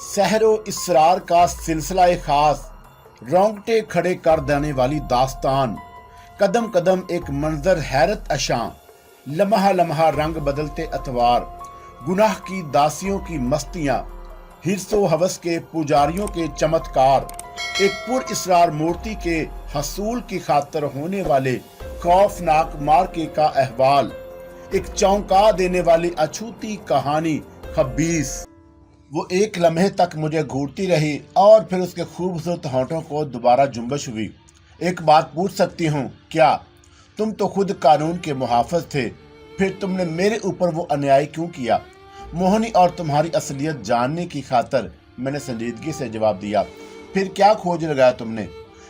सहर व इसरार का सिलसिला खास, रोंगटे खड़े कर देने वाली दास्तान, कदम कदम एक मंजर हैरत अशां, लम्हा लम्हा रंग बदलते अतवार, गुनाह की दासियों की मस्तियां, हिर्सो हवस के पुजारियों के चमत्कार, एक पुर इसरार मूर्ति के हसूल की खातर होने वाले खौफनाक मार्के का अहवाल, एक चौंका देने वाली अछूती कहानी खबीस। वो एक लम्हे तक मुझे घूरती रही और फिर उसके खूबसूरत होंठों को दोबारा जुम्बश हुई। एक बात पूछ सकती हूँ क्या? तुम तो खुद कानून के मुहाफ़िज़ थे, फिर तुमने मेरे ऊपर वो अन्याय क्यों किया? मोहिनी और तुम्हारी असलियत जानने की खातर मैंने संजीदगी से जवाब दिया। फिर क्या खोज लगाया तुमने?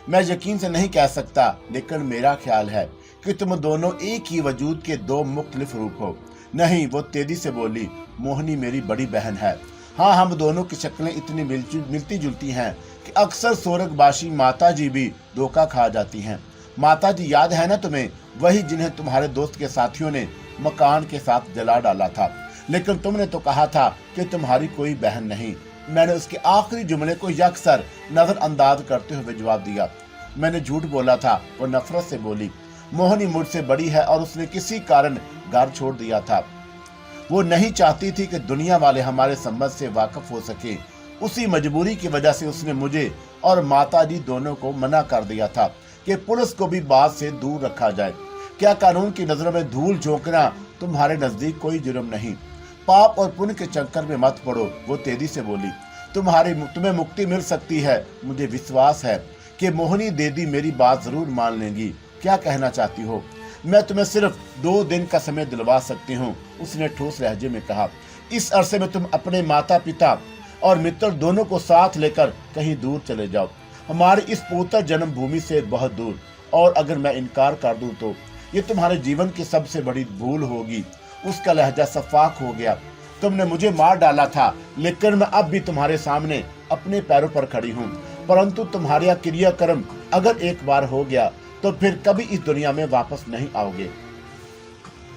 मैं यकीन से नहीं कह सकता, लेकिन मेरा ख्याल है कि तुम दोनों एक ही वजूद के दो मुख्तलिफ रूप हो। नहीं, वो तेजी से बोली, मोहिनी मेरी बड़ी बहन है। हाँ, हम दोनों की शक्लें इतनी मिलती जुलती हैं कि अक्सर सोरगबाशी माता जी भी धोखा खा जाती हैं। माता जी याद है ना तुम्हें? वही जिन्हें तुम्हारे दोस्त के साथियों ने मकान के साथ जला डाला था, लेकिन तुमने तो कहा था कि तुम्हारी कोई बहन नहीं। मैंने उसके आखिरी जुमले को यकसर नजरअंदाज करते हुए जवाब दिया। मैंने झूठ बोला था, वो नफरत से बोली। मोहिनी मुझसे बड़ी है और उसने किसी कारण घर छोड़ दिया था। वो नहीं चाहती थी कि दुनिया वाले हमारे संबंध से वाकिफ हो सके। उसी मजबूरी की वजह से उसने मुझे और माता जी दोनों को मना कर दिया था कि पुलिस को भी बात से दूर रखा जाए। क्या कानून की नजरों में धूल झोंकना तुम्हारे नजदीक कोई जुर्म नहीं? पाप और पुण्य के चक्कर में मत पड़ो, वो तेजी से बोली। तुम्हें मुक्ति मिल सकती है। मुझे विश्वास है कि मोहिनी दीदी मेरी बात जरूर मान लेंगी। क्या कहना चाहती हो? मैं तुम्हें सिर्फ 2 दिन का समय दिलवा सकती हूँ, उसने ठोस लहजे में कहा। इस अरसे में तुम अपने माता पिता और मित्र दोनों को साथ लेकर कहीं दूर चले जाओ, हमारी इस पवित्र जन्मभूमि से बहुत दूर। और अगर मैं इनकार कर दूं तो ये तुम्हारे जीवन की सबसे बड़ी भूल होगी। उसका लहजा सफाक हो गया। तुमने मुझे मार डाला था, लेकिन मैं अब भी तुम्हारे सामने अपने पैरों पर खड़ी हूँ। परंतु तुम्हारा क्रियाक्रम अगर एक बार हो गया तो फिर कभी इस दुनिया में वापस नहीं आओगे।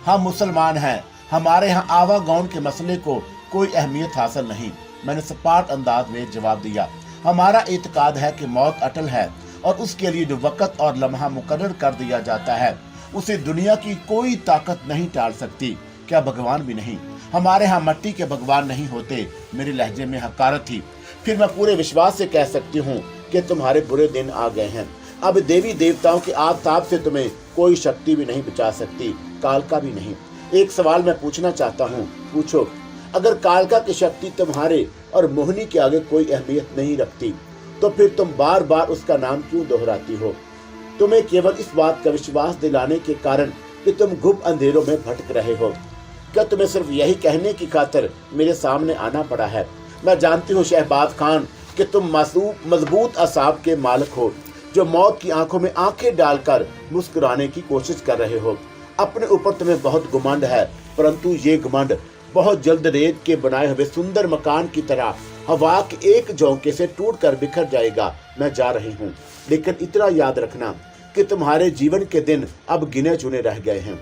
हम मुसलमान हैं, हमारे यहाँ आवागौन के मसले को कोई अहमियत हासिल नहीं, मैंने सपाट अंदाज में जवाब दिया। हमारा एतकाद है कि मौत अटल है और उसके लिए जो वक़्त और लम्हा मुकर्रर कर दिया जाता है उसे दुनिया की कोई ताकत नहीं टाल सकती। क्या भगवान भी नहीं? हमारे यहाँ मट्टी के भगवान नहीं होते। मेरे लहजे में हकारत थी। फिर मैं पूरे विश्वास से कह सकती हूँ कि तुम्हारे बुरे दिन आ गए हैं। अब देवी देवताओं के आफताब से तुम्हें कोई शक्ति भी नहीं बचा सकती, कालका भी नहीं। एक सवाल मैं पूछना चाहता हूँ, पूछो। अगर कालका की शक्ति तुम्हारे और मोहिनी के आगे कोई अहमियत नहीं रखती, तो फिर तुम बार बार उसका नाम क्यों दोहराती हो? तुम्हें केवल इस बात का विश्वास दिलाने के कारण कि तुम गुप्त अंधेरों में भटक रहे हो। क्या तुम्हें सिर्फ यही कहने की खातिर मेरे सामने आना पड़ा है? मैं जानती हूँ शहबाज खान कि तुम मजबूत असाब के मालिक हो, जो मौत की आंखों में आंखें डालकर मुस्कुराने की कोशिश कर रहे हो। अपने ऊपर तुम्हें बहुत घमंड है, परंतु ये घमंड बहुत जल्द रेत के बनाए हुए सुंदर मकान की तरह हवा के एक झोंके से टूट कर बिखर जाएगा। मैं जा रही हूँ, लेकिन इतना याद रखना कि तुम्हारे जीवन के दिन अब गिने चुने रह गए हैं।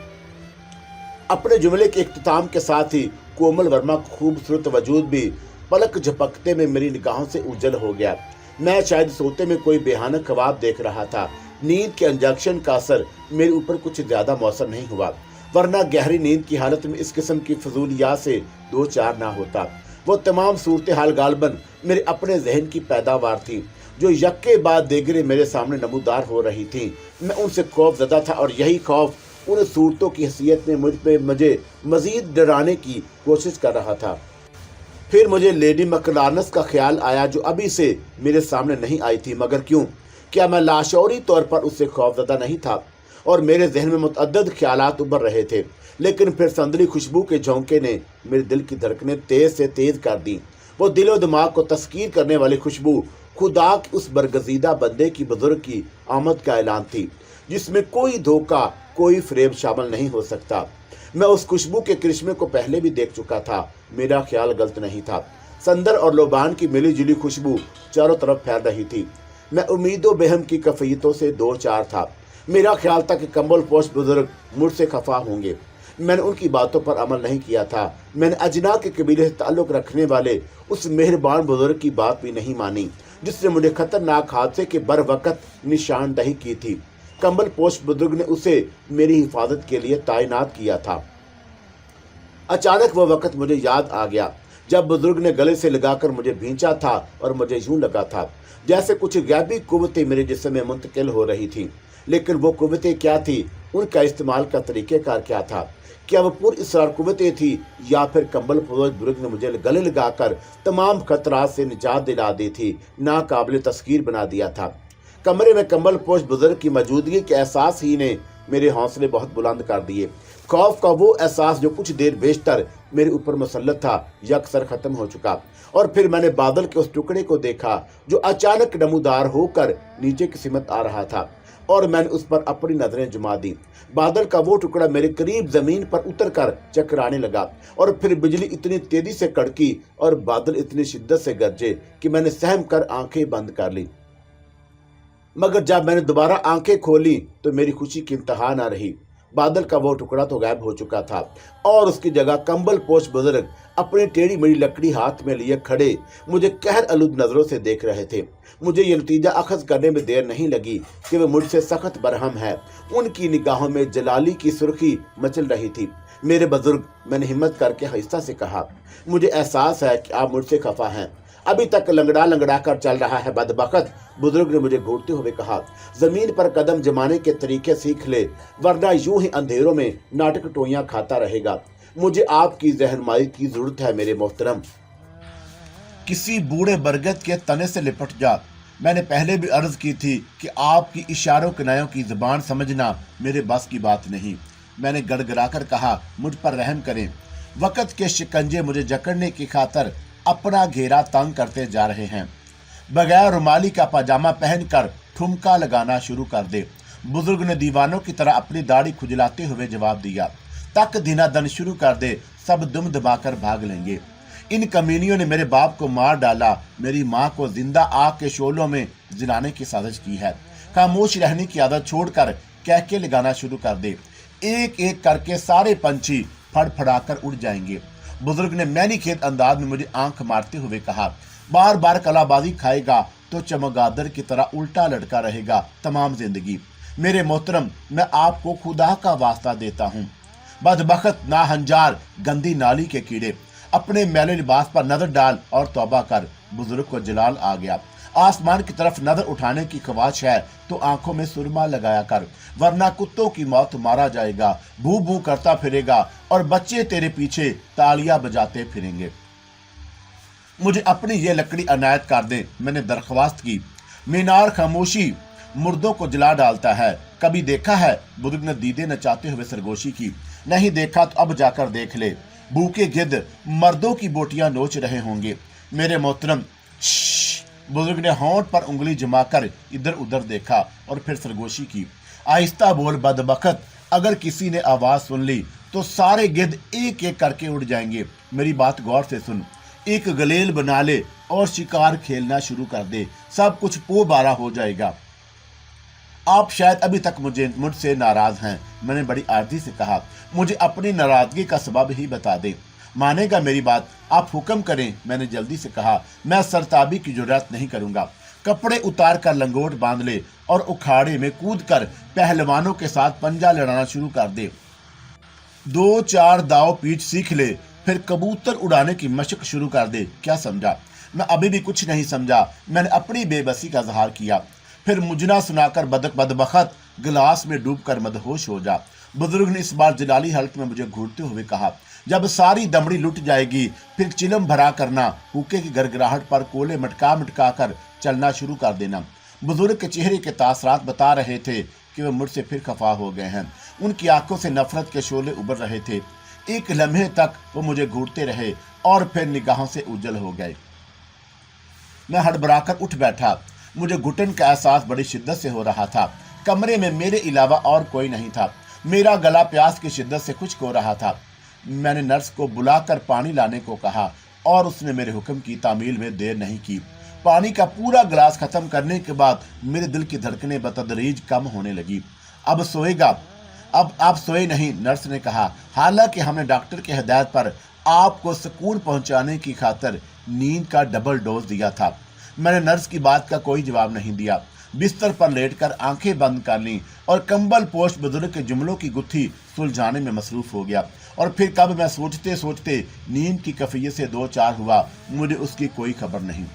अपने जुमले के इख्तिताम के साथ ही कोमल वर्मा खूबसूरत वजूद भी पलक झपकते में मेरी निगाहों से उज्जल हो गया। मैं शायद सोते में कोई बेहानक ख्वाब देख रहा था। नींद के इंजेक्शन का असर मेरे ऊपर कुछ ज्यादा मौसर नहीं हुआ, वरना गहरी नींद की हालत में इस किस्म की फजूलियात से 2-4 ना होता। वो तमाम सूरत हाल गालबन मेरे अपने जहन की पैदावार थी, जो यक्के बाद देगरे मेरे सामने नमूदार हो रही थी। मैं उनसे खौफजदा था और यही खौफ उन सूरतों की हैसियत में मुझे मजीद डराने की कोशिश कर रहा था। फिर मुझे लेडी मकलानस का ख्याल आया, जो अभी से मेरे सामने नहीं आई थी। मगर क्यों? क्या मैं लाशौरी तौर पर उससे खौफजदा नहीं था? और मेरे जहन में मुतअद्दिद ख्यालात उभर रहे थे, लेकिन फिर संदली खुशबू के झोंके ने मेरे दिल की धड़कनें तेज से तेज कर दी। वो दिलो दिमाग को तस्कीर करने वाली खुशबू खुदा के उस बरगजीदा बंदे की बुजुर्ग की आमद का ऐलान थी, जिसमें कोई धोखा, कोई फ्रेब शामिल नहीं हो सकता। मैं उस खुशबू के करिश्मे को पहले भी देख चुका था। मेरा ख्याल गलत नहीं था। संदर और लोबान की मिली जुली खुशबू चारों तरफ फैल रही थी। मैं उम्मीदों बेहम की कफियतों से 2-4 था। मेरा ख्याल था कि कंबल पोश बुजुर्ग मुझसे खफा होंगे। मैंने उनकी बातों पर अमल नहीं किया था। मैंने अजना के कबीले से ताल्लुक रखने वाले उस मेहरबान बुजुर्ग की बात भी नहीं मानी जिसने मुझे खतरनाक हादसे के बर वक्त निशानदही की थी। कंबल पोश बुजुर्ग ने उसे मेरी हिफाजत के लिए तैनात किया था। अचानक वो वक्त मुझे याद आ गया जब बुजुर्ग ने गले से लगाकर मुझे भींचा था और मुझे यूं लगा था जैसे कुछ गैबी कुव्वतें मेरे जिस्म में मुंतकिल हो रही थी। लेकिन वो कुव्वतें क्या थी, उनका इस्तेमाल का तरीक़ेकार क्या था? क्या वो पुरअसरार कुव्वतें थी या फिर कंबल पोश बुजुर्ग ने मुझे गले लगाकर तमाम खतरात से निजात दिला दी थी, नाकाबिल तस्खीर बना दिया था। कमरे में कंबल पोश बुजुर्ग की मौजूदगी के एहसास ही ने मेरे हौसले बहुत बुलंद कर दिए। खौफ का वो एहसास जो कुछ देर बेशतर मेरे ऊपर मुसल्लत था यकसर खत्म हो चुका। और फिर मैंने बादल के उस टुकड़े को देखा जो अचानक नमूदार होकर नीचे की सिमत आ रहा था और मैंने उस पर अपनी नजरें जुमा दी। बादल का वो टुकड़ा मेरे करीब जमीन पर उतरकर चकराने लगा और फिर बिजली इतनी तेजी से कड़की और बादल इतनी शिद्दत से गरजे कि मैंने सहम कर आंखें बंद कर ली। मगर जब मैंने दोबारा आंखें खोली तो मेरी खुशी की इंतहा न रही। बादल का वो टुकड़ा तो गायब हो चुका था और उसकी जगह कंबल पोश बुजुर्ग अपनी टेढ़ी मेढ़ी लकड़ी हाथ में लिए खड़े मुझे कहर आलूद नजरों से देख रहे थे। मुझे ये नतीजा अखज़ करने में देर नहीं लगी कि वे मुझसे सख्त बरहम है। उनकी निगाहों में जलाली की सुर्खी मचल रही थी। मेरे बुजुर्ग, मैंने हिम्मत करके आहिस्ता से कहा, मुझे एहसास है कि आप मुझसे खफा हैं। अभी तक लंगड़ा लंगड़ा कर चल रहा है बदबख्त। बुजुर्ग ने मुझे घूरते हुए कहा, जमीन पर कदम जमाने के तरीके सीख ले वरना यूं ही अंधेरों में नाटक टोइयां खाता रहेगा। मुझे आपकी रहनुमाई की जरूरत है मेरे मोहतरम। किसी बूढ़े बरगद के तने से लिपट जा। मैंने पहले भी अर्ज की थी कि आपकी इशारों किनायों की जुबान समझना मेरे बस की बात नहीं। मैंने गड़गड़ाकर कहा, मुझ पर रहम करें। वक़्त के शिकंजे मुझे जकड़ने की खातर अपना घेरा तंग करते जा रहे हैं। बगैर रुमाली का पाजामा पहनकर ठुमका लगाना शुरू कर दे। बुजुर्ग ने दीवानों की तरह अपनी दाढ़ी खुजलाते हुए जवाब दिया, तक दिना दन शुरू कर दे, सब दुम दबाकर भाग लेंगे। इन कमीनियों ने मेरे बाप को मार डाला, मेरी माँ को जिंदा आग के शोलों में जलाने की साजिश की है। खामोश रहने की आदत छोड़कर कहके लगाना शुरू कर दे। एक एक करके सारे पंछी फड़फड़ाकर उड़ जाएंगे। बुजुर्ग ने मैनी खेत अंदाज में मुझे आंख मारते हुए कहा, बार बार कलाबाजी खाएगा तो चमगादड़ की तरह उल्टा लटका रहेगा तमाम जिंदगी। मेरे मोहतरम, मैं आपको खुदा का वास्ता देता हूँ। बदबख्त नाहंजार गंदी नाली के कीड़े, अपने मैले लिबास पर नजर डाल और तौबा कर। बुजुर्ग को जलाल आ गया। आसमान की तरफ नजर उठाने की ख्वाहिश है तो आंखों में सुरमा लगाया कर, वरना कुत्तों की मौत मारा जाएगा। भू भू करता फिरेगा और बच्चे तेरे पीछे तालियां बजाते फिरेंगे। मुझे अपनी ये लकड़ी अनायत कर दे, मैंने दरख्वास्त की। मीनार खामोशी मुर्दों को जला डालता है, कभी देखा है? बुजुर्ग ने दीदे नचाते हुए सरगोशी की। नहीं देखा तो अब जाकर देख ले। भूखे गिद्ध मर्दों की बोटियां नोच रहे होंगे। मेरे मोहतरम, बुजुर्ग ने होंठ पर उंगली जमाकर इधर उधर देखा और फिर सरगोशी की। आहिस्ता बोल बदबख्त, अगर किसी ने आवाज सुन ली तो सारे गिद्ध एक एक करके उड़ जाएंगे। मेरी बात गौर से सुन। एक गलेल बना ले और शिकार खेलना शुरू कर दे, सब कुछ पोबारा हो जाएगा। आप शायद अभी तक मुझसे नाराज हैं। मैंने बड़ी आर्जी से कहा, मुझे अपनी नाराजगी का सबब ही बता दे। मानेगा मेरी बात? आप हुक्म करें, मैंने जल्दी से कहा। मैं सरताबी की जुर्रत नहीं करूंगा। कपड़े उतार कर लंगोट बांध ले और उखाड़े में कूद कर पहलवानों के साथ पंजा लड़ाना शुरू कर दे। 2-4 दाव पीठ सीख ले, फिर कबूतर उड़ाने की मशक शुरू कर दे। क्या समझा? मैं अभी भी कुछ नहीं समझा। मैंने अपनी बेबसी का इजहार किया। फिर मुजना सुनाकर बदबख्त गिलास में डूबकर मदहोश हो जा। बुजुर्ग ने इस बार जलाली हालत में मुझे घूरते हुए कहा, जब सारी दमड़ी लुट जाएगी फिर चिलम भरा करना, हुक्के की गरगराहट पर कोले मटका मटका कर चलना शुरू कर देना। बुजुर्ग के चेहरे के तासरात बता रहे थे कि वे मुझसे फिर खफा हो गए हैं। उनकी आंखों से नफरत के शोले उभर रहे थे। एक लम्हे तक वो मुझे घूरते रहे और फिर निगाहों से उज्जल हो गए। मैं हड़बड़ाकर उठ बैठा। मुझे घुटन का एहसास बड़ी शिद्दत से हो रहा था। कमरे में मेरे अलावा और कोई नहीं था। मेरा गला प्यास की शिद्दत से खुश्क हो रहा था। मैंने नर्स को बुलाकर पानी लाने को कहा और उसने मेरे हुक्म की तामील में देर नहीं की। पानी का पूरा गिलास खत्म करने के बाद मेरे दिल की धड़कनें बतदरीज कम होने लगी। अब सोएगा। अब आप सोए नहीं, नर्स ने कहा। हालांकि हमने डॉक्टर की हिदायत पर आपको सुकून पहुंचाने की खातिर नींद का डबल डोज दिया था। मैंने नर्स की बात का कोई जवाब नहीं दिया। बिस्तर पर लेटकर आंखें बंद कर ली और कंबल पोस्ट बुजुर्ग के जुमलों की गुत्थी सुलझाने में मसरूफ हो गया। और फिर कब मैं सोचते सोचते नींद की कैफियत से दो चार हुआ, मुझे उसकी कोई खबर नहीं।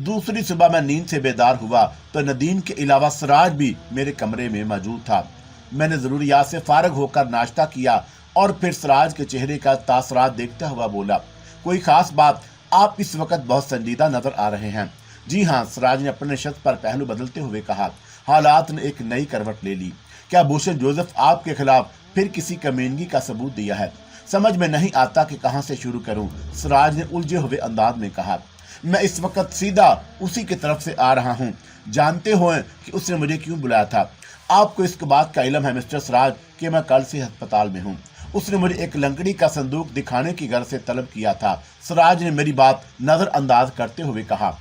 दूसरी सुबह मैं नींद से बेदार हुआ तो नदीम के अलावा सिराज भी मेरे कमरे में मौजूद था। मैंने जरूरियात से फारग होकर नाश्ता किया और फिर सिराज के चेहरे का तासरात देखता हुआ बोला, कोई खास बात? आप इस वक्त बहुत संजीदा नजर आ रहे हैं। जी हाँ, सिराज ने अपने शख्स पर पहलू बदलते हुए कहा। हालात ने एक नई करवट ले ली। क्या भूषण जोसेफ आपके खिलाफ फिर किसी कमीनगी का सबूत दिया है? समझ में नहीं आता कि कहां से शुरू करूं, सिराज ने उलझे हुए अंदाज में कहा। मैं इस वक्त सीधा उसी की तरफ से आ रहा हूं, जानते हुए कि उसने मुझे क्यों बुलाया था। आपको इस बात का इल्म है मिस्टर सिराज कि मैं कल से अस्पताल में हूं। उसने मुझे एक लकड़ी का संदूक दिखाने की गर्ज से तलब किया था। सिराज ने मेरी बात नजरअंदाज करते हुए कहा।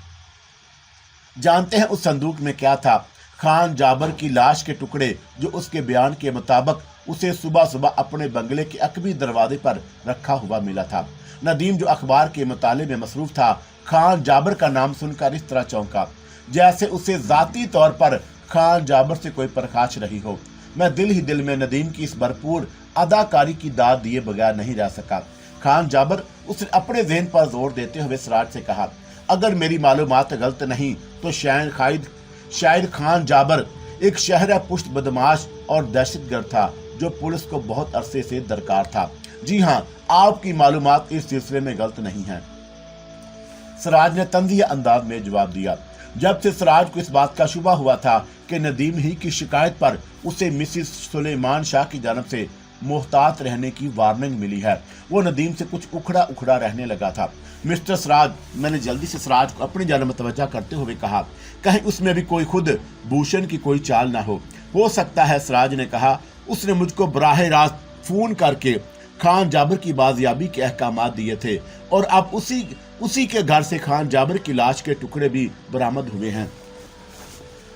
जानते हैं उस संदूक में क्या था? खान जाबर की लाश के टुकड़े, जो उसके बयान के मुताबिक उसे सुबह सुबह अपने बंगले के अकबी दरवाजे पर रखा हुआ मिला था। नदीम, जो अखबार के मुताले में मसरूफ था, खान जाबर का नाम सुनकर इस तरह चौंका जैसे उसे जाती तौर पर खान जाबर से कोई प्रकाश रही हो। मैं दिल ही दिल में नदीम की इस भरपूर अदाकारी की दाद दिए बगैर नहीं रह सका। खान जाबर, उसने अपने ज़हन पर जोर देते हुए सिराज से कहा। अगर मेरी मालूमात गलत नहीं तो शायद खान जाबर एक शहर पुष्ट बदमाश और दहशतगर्द था जो पुलिस को बहुत अरसे से दरकार था। जी हाँ, आपकी मालूमात इस सिलसिले में गलत नहीं है, सिराज ने तंजिया अंदाज में जवाब दिया। जब से सिराज को इस बात का शुबा हुआ था कि नदीम ही की शिकायत पर उसे मिसिस सुलेमान शाह की जानब से मोहतात रहने की वार्निंग मिली है, वो नदीम से कुछ उखड़ा उखड़ा रहने लगा था। मिस्टर सिराज, मैंने जल्दी से सिराज को अपनी जानब मुतवज्जा करते हुए कहा, कहीं उसमें भी कोई खुद भूषण की कोई चाल ना हो सकता है। सिराज ने कहा, उसने मुझको बराह रास्त फोन करके खान जाबर की बाजियाबी के अहकामात दिए थे और अब उसी के घर से खान जाबर की लाश के टुकड़े भी बरामद हुए हैं।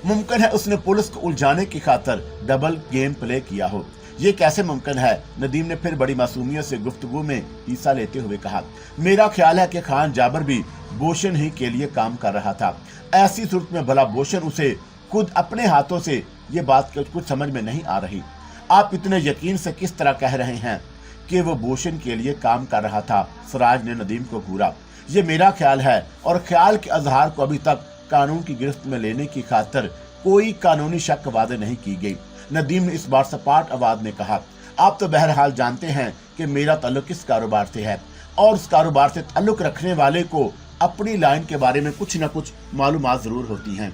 मुमकिन है उसने पुलिस को उलझाने की खातिर डबल गेम प्ले किया हो। ये कैसे मुमकिन है? नदीम ने फिर बड़ी मासूमियत से गुफ्तगू में हिस्सा लेते हुए कहा। मेरा ख्याल है कि खान जाबर भी भूषण ही के लिए काम कर रहा था। ऐसी सूरत में भला भूषण उसे खुद अपने हाथों से ये बात कुछ समझ में नहीं आ रही। आप इतने यकीन से किस तरह कह रहे हैं कि वो भूषण के लिए काम कर रहा था? सिराज ने नदीम को घूरा। ये मेरा ख्याल है और ख्याल के अजहार को अभी तक कानून की गिरफ्त में लेने की खातिर कोई कानूनी शक वादे नहीं की गई। नदीम ने इस बार सपाट आवाज में कहा। आप तो बहरहाल जानते हैं कि मेरा ताल्लुक इस कारोबार से है और उस कारोबार से ताल्लुक रखने वाले को अपनी लाइन के बारे में कुछ न कुछ मालूमात जरूर होती हैं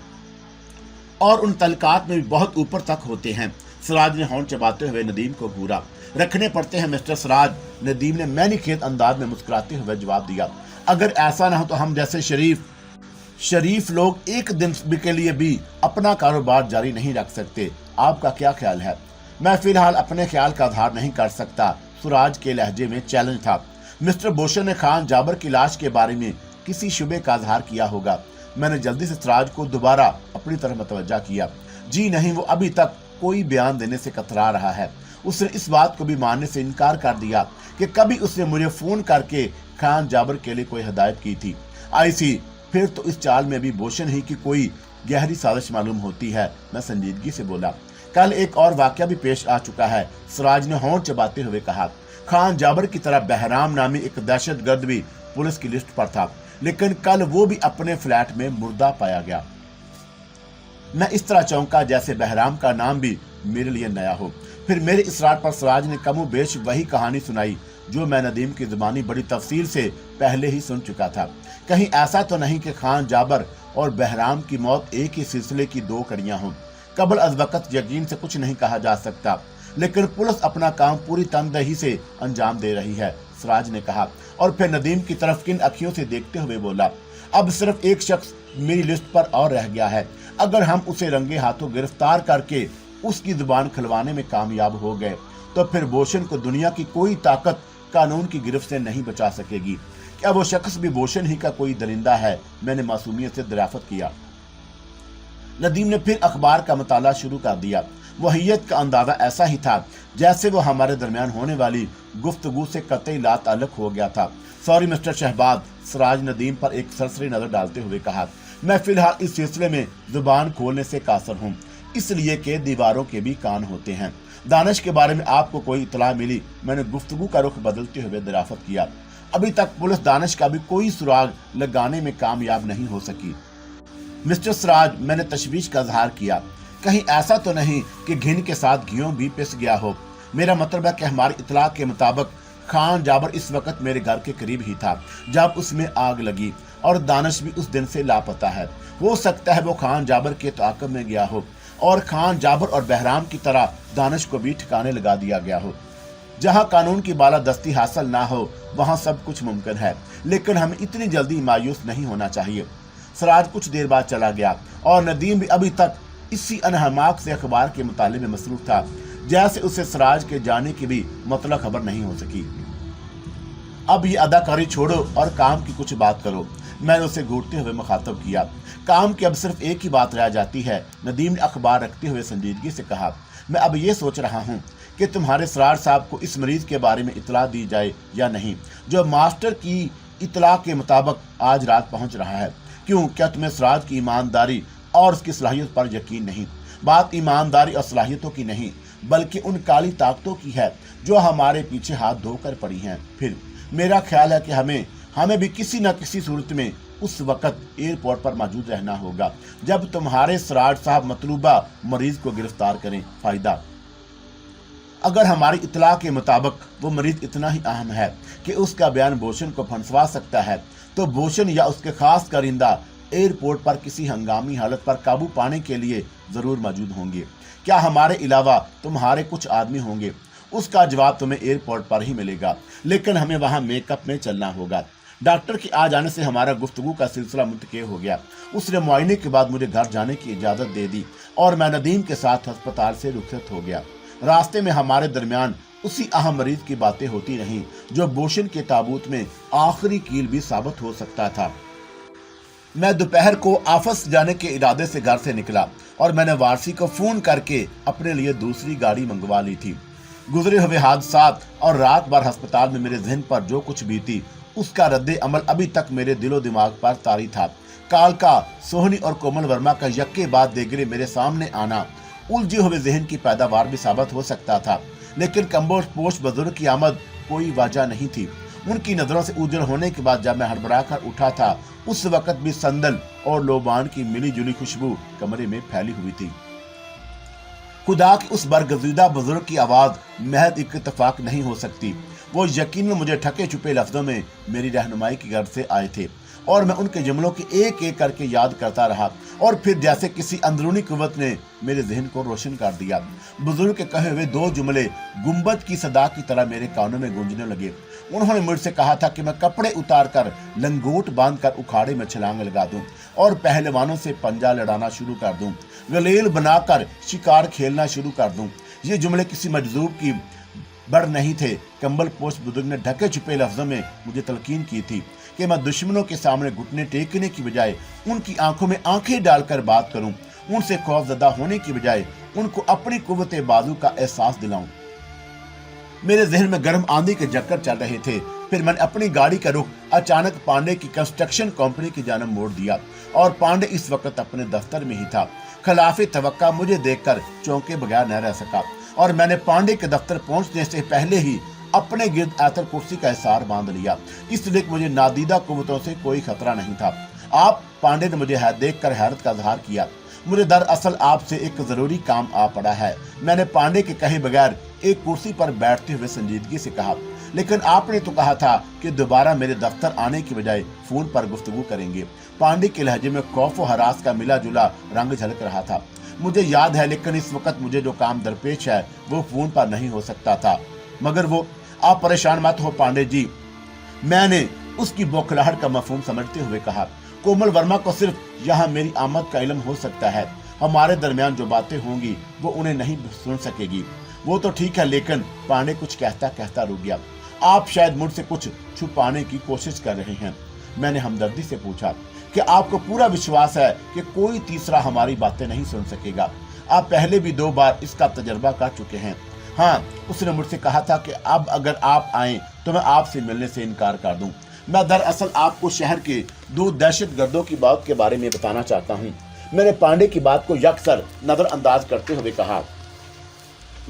और उन तलकात में भी बहुत ऊपर तक होते हैं। सिराज ने होंठ चबाते हुए नदीम को घूरा। रखने पड़ते हैं मिस्टर सिराज, नदीम ने मैंने खेत अंदाज में मुस्कुराते हुए जवाब दिया। अगर ऐसा ना हो तो हम जैसे शरीफ लोग एक दिन के लिए भी अपना कारोबार जारी नहीं रख सकते। आपका क्या ख्याल है? मैं फिलहाल अपने ख्याल का आधार नहीं कर सकता, सिराज के लहजे में चैलेंज था। मिस्टर भूषण ने खान जाबर की लाश के बारे में किसी शुबे का आधार किया होगा। मैंने जल्दी से सिराज को दोबारा अपनी तरफ मुतवज्जा किया। जी नहीं, वो अभी तक कोई बयान देने से कतरा रहा है। उसने इस बात को भी मानने से इनकार कर दिया कि कभी उसने मुझे फोन करके खान जाबर के लिए कोई हिदायत की थी। ऐसी फिर तो इस चाल में भी भूषण ही की कोई गहरी साजिश मालूम होती है। मैं संजीदगी से बोला। कल एक और वाकया भी पेश आ चुका है, सिराज ने होंठ चबाते हुए कहा। खान जाबर की तरह बहराम नामी एक दहशतगर्द भी पुलिस की लिस्ट पर था, लेकिन कल वो भी अपने फ्लैट में मुर्दा पाया गया। मैं इस तरह चौंका जैसे बहराम का नाम भी मेरे लिए नया हो। फिर मेरे इसरार पर सिराज ने कमोबेश वही कहानी सुनाई जो मैं नदीम की जुबानी बड़ी तफसील से पहले ही सुन चुका था। कहीं ऐसा तो नहीं कि खान जाबर और बहराम की मौत एक ही सिलसिले की दो कड़ियां हों। कबल अज वक़्त यकीन से कुछ नहीं कहा जा सकता, लेकिन पुलिस अपना काम पूरी तनदेही से अंजाम दे रही है, सिराज ने कहा और फिर नदीम की तरफ किन अखियों से देखते हुए बोला। अब सिर्फ एक शख्स मेरी लिस्ट पर और रह गया है। अगर हम उसे रंगे हाथों गिरफ्तार करके उसकी जुबान खुलवाने में कामयाब हो गए तो फिर भूषण को दुनिया की कोई ताकत कानून की गिरफ्त से नहीं बचा सकेगी। क्या वो शख्स भी भूषण ही का कोई दरिंदा है? मैंने मासूमियत से दरियाफ्त किया। नदीम ने फिर अखबार का मुताला शुरू कर दिया। वहीयत का अंदाजा ऐसा ही था जैसे वो हमारे दरमियान होने वाली गुफ्तगू से कतई लाताल्लुक हो गया था। सॉरी मिस्टर शहबाज, सिराज नदीम पर एक सरसरी नजर डालते हुए कहा। मैं फिलहाल इस सिलसिले में जुबान खोलने से कासर हूँ, इसलिए कि दीवारों के भी कान होते हैं। दानिश के बारे में आपको कोई इतला मिली? मैंने गुफ्तगू का रुख बदलते हुए दराफत किया। अभी तक पुलिस दानिश का भी कोई सुराग लगाने में कामयाब नहीं हो सकी। मिस्टर सिराज, मैंने तशवीश का इजहार किया, कहीं ऐसा तो नहीं कि घिन के साथ घियों भी पिस गया हो। मेरा मतलब है कि हमारी इतला के मुताबिक खान जाबर इस वक्त मेरे घर के करीब ही था जब उसमें आग लगी, और दानिश भी उस दिन से लापता है। हो सकता है वो खान जाबर के ताक़ब में गया हो और खान जाबर और बहराम की तरह दानिश को भी ठिकाने लगा दिया गया हो। जहां कानून की बालादस्ती हासिल ना हो वहां सब कुछ मुमकिन है, लेकिन हमें इतनी जल्दी मायूस नहीं होना चाहिए। सिराज कुछ देर बाद चला गया और नदीम भी अभी तक इसी अनहमाक से अखबार के मुताले में मसरूफ था, जैसे उसे सिराज के जाने की भी मतलब खबर नहीं हो सकी। अब ये अदाकारी छोड़ो और काम की कुछ बात करो, मैंने उसे घूरते हुए मुखातब किया। काम की अब सिर्फ एक ही बात रह जाती है, नदीम ने अखबार रखते हुए संजीदगी से कहा। मैं अब ये सोच रहा हूँ कि तुम्हारे सरार साहब को इस मरीज के बारे में इतला दी जाए या नहीं, जो मास्टर की इतला के मुताबिक आज रात पहुँच रहा है। क्यों, क्या तुम्हें सराज की ईमानदारी और उसकी सलाहियत पर यकीन नहीं? बात ईमानदारी और सलाहियतों की नहीं, बल्कि उन काली ताकतों की है जो हमारे पीछे हाथ धोकर पड़ी हैं। फिर मेरा ख्याल है कि हमें भी किसी न किसी सूरत में उस वक्त एयरपोर्ट पर मौजूद रहना होगा जब तुम्हारे सराज साहब मतलूबा मरीज को गिरफ्तार करें। फायदा, अगर हमारी इतला के मुताबिक वो मरीज इतना ही अहम है कि उसका बयान बोशन को फंसवा सकता है, तो बोशन या उसके खास कारिंदा एयरपोर्ट पर किसी हंगामी हालत पर काबू पाने के लिए जरूर मौजूद होंगे। क्या हमारे अलावा तुम्हारे कुछ आदमी होंगे? उसका जवाब तुम्हें एयरपोर्ट पर ही मिलेगा, लेकिन हमें वहां मेकअप में चलना होगा। डॉक्टर के आ जाने से हमारा गुफ्तगू का सिलसिला मुंतक़े हो गया। उसने मुआयने के बाद मुझे घर जाने की इजाज़त दे दी और मैं नदीम के साथ अस्पताल से रुखसत हो गया। रास्ते में हमारे दरमियान उसी अहम मरीज की बातें होती रहीं जो बोशन के ताबूत में आखिरी कील भी साबित हो सकता था। मैं दोपहर को ऑफिस जाने के इरादे से घर से निकला और मैंने वारसी को फोन करके अपने लिए दूसरी गाड़ी मंगवा ली थी। गुजरे हुए हादसात और रात भर अस्पताल में मेरे जहन पर जो कुछ बीती, उसका रद्द अमल अभी तक मेरे दिलो दिमाग पर तारी था। कालका, सोहनी और कोमल वर्मा का यक्के बाद देगरे मेरे सामने आना उलझे हुए जहन की पैदावार भी साबित हो सकता था, लेकिन कम्बोज पोश बुजुर्ग की आमद कोई वजह नहीं थी। उनकी नजरों से उजल होने के बाद जब मैं हड़बड़ा कर उठा था, उस वक्त भी संदल और लोबान की मिली जुली खुशबू कमरे में फैली हुई थी। खुदा की उस बरगज़ीदा बुजुर्ग की आवाज महज एक इत्तेफाक नहीं हो सकती। वो यकीनन मुझे ठके छुपे लफ्जों में मेरी रहनुमाई की गर्ज से आए थे और मैं उनके जुमलों की एक एक करके याद करता रहा, और फिर जैसे किसी अंदरूनी कुव्वत ने मेरे जहन को रोशन कर दिया। बुजुर्ग के कहे हुए दो जुमले गुंबद की सदा की तरह मेरे कानों में गूंजने लगे। उन्होंने मुझसे कहा था कि मैं कपड़े उतार कर लंगोट बांध कर उखाड़े में छलांग लगा दूं और पहलवानों से पंजा लड़ाना शुरू कर दूं, गलेल बनाकर शिकार खेलना शुरू कर दूं। ये जुमले किसी मजदूर की बड़ नहीं थे। कंबल पोश बुजुर्ग ने ढके छुपे लफ्जों में मुझे तलकीन की थी कि मैं दुश्मनों के सामने घुटने टेकने की बजाय उनकी आंखों में आंखें डालकर बात करूं, उनसे खौफजदा होने की बजाय उनको अपनी कुव्वत बाजू का एहसास दिलाऊं। मेरे जहन में गर्म आंधी के चक्कर चल रहे थे। फिर मैंने अपनी गाड़ी का रुख अचानक पांडे की कंस्ट्रक्शन कंपनी की जानब मोड़ दिया और पांडे इस वक्त अपने दफ्तर में ही था। खिलाफ तवक्का मुझे देखकर चौंके बगैर न रह सका और मैंने पांडे के दफ्तर पहुंचने से पहले ही अपने गिर्द आतर कुर्सी का हिसार बांध लिया, इसलिए मुझे नादीदा कुव्वतों से कोई खतरा नहीं था। आप पांडे ने मुझे देखकर हैरत का इजहार किया। मुझे दरअसल आपसे एक जरूरी काम आ पड़ा है, मैंने पांडे के कहे बगैर एक कुर्सी पर बैठते हुए संजीदगी से कहा। लेकिन आपने तो कहा था कि दोबारा मेरे दफ्तर आने की बजाय फोन पर गुफ्तगू करेंगे। पांडे के लहजे में खौफ और हरास का मिला जुला रंग झलक रहा था। मुझे याद है, लेकिन इस वक्त मुझे जो काम दरपेश है वो फोन पर नहीं हो सकता था। मगर वो, आप परेशान मत हो पांडे जी, मैंने उसकी बौखलाहट का मफहूम समझते हुए कहा। कोमल वर्मा को सिर्फ यहाँ मेरी आमद का इल्म हो सकता है। हमारे दरमियान जो बातें होंगी वो उन्हें नहीं सुन सकेगी। वो तो ठीक है, लेकिन पांडे कुछ कहता कहता रुक गया। आप शायद मुझसे कुछ छुपाने की कोशिश कर रहे हैं। मैंने हमदर्दी से पूछा कि आपको पूरा विश्वास है कि कोई तीसरा हमारी बातें नहीं सुन सकेगा? आप पहले भी 2 बार इसका तजर्बा कर चुके हैं। हाँ, उसने मुझसे कहा था कि अब अगर आप आएं तो मैं आपसे मिलने से इनकार कर दूं। मैं दरअसल आपको शहर के 2 दहशतगर्दों की बात के बारे में बताना चाहता हूं। मैंने पांडे की बात को यकसर नजरअंदाज करते हुए कहा,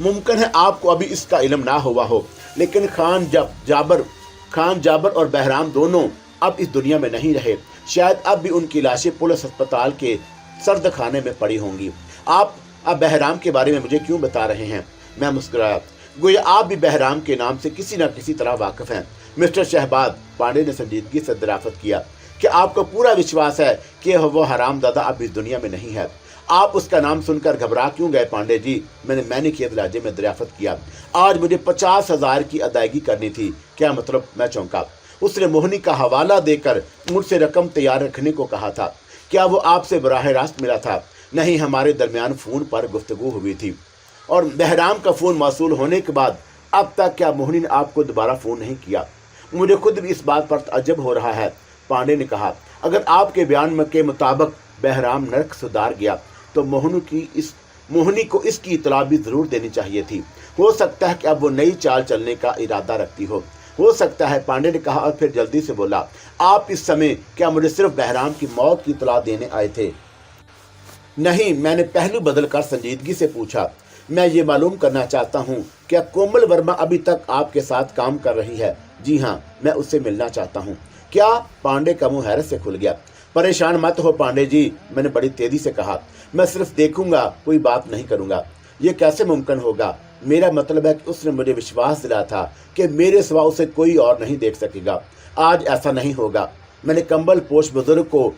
मुमकिन है आपको अभी इसका इल्म ना हुआ हो, लेकिन खान जाबर और बहराम दोनों अब इस दुनिया में नहीं रहे। शायद अब भी उनकी लाशें पुलिस अस्पताल के सर्द खाने में पड़ी होंगी। आप अब बहराम के बारे में मुझे क्यों बता रहे हैं? मैं मुस्कुराया, गोया आप भी बहराम के नाम से किसी न किसी तरह वाकिफ हैं। मिस्टर शहबाज, पांडे ने संजीदगी से दराफत किया, कि आपको पूरा विश्वास है कि वो हरामजादा अब इस दुनिया में नहीं है। आप उसका नाम सुनकर घबरा क्यों गए पांडे जी? मैंने खेत लहजे में दरियाफत किया। आज मुझे 50,000 की अदायगी करनी थी। क्या मतलब? मैं चौंका। उसने मोहनी का हवाला देकर मुझसे रकम तैयार रखने को कहा था। क्या वो आपसे बराह रास्त मिला था? नहीं, हमारे दरमियान फ़ोन पर गुफ्तगू हुई थी, और बहराम का फ़ोन मौसूल होने के बाद अब तक क्या मोहनी ने आपको दोबारा फ़ोन नहीं किया? मुझे खुद भी इस बात पर ताज्जुब हो रहा है। पांडे ने कहा, अगर आपके बयान के मुताबिक बहराम नरक सुधार गया तो मोहनी को इसकी इतला भी ज़रूर देनी चाहिए थी। हो सकता है कि अब वो नई चाल चलने का इरादा रखती हो सकता है, पांडे ने कहा, और फिर जल्दी से बोला, आप इस समय क्या मुझे सिर्फ बहराम की मौत की इतला देने आए थे? नहीं, मैंने पहलू बदलकर संजीदगी से पूछा, मैं ये मालूम करना चाहता हूँ, क्या कोमल वर्मा अभी तक आपके साथ काम कर रही है? जी हाँ, मैं उससे मिलना चाहता हूँ। क्या? पांडे का मुंह हैरत से खुल गया। परेशान मत हो पांडे जी, मैंने बड़ी तेजी से कहा, मैं सिर्फ देखूंगा, कोई बात नहीं करूंगा। ये कैसे मुमकिन होगा? मेरा मतलब है कि उसने मुझे विश्वास दिलाया था कि मेरे सिवा उसे कोई और नहीं देख सकेगा। आज ऐसा नहीं होगा। मैंने कंबल पोश बुजुर्ग को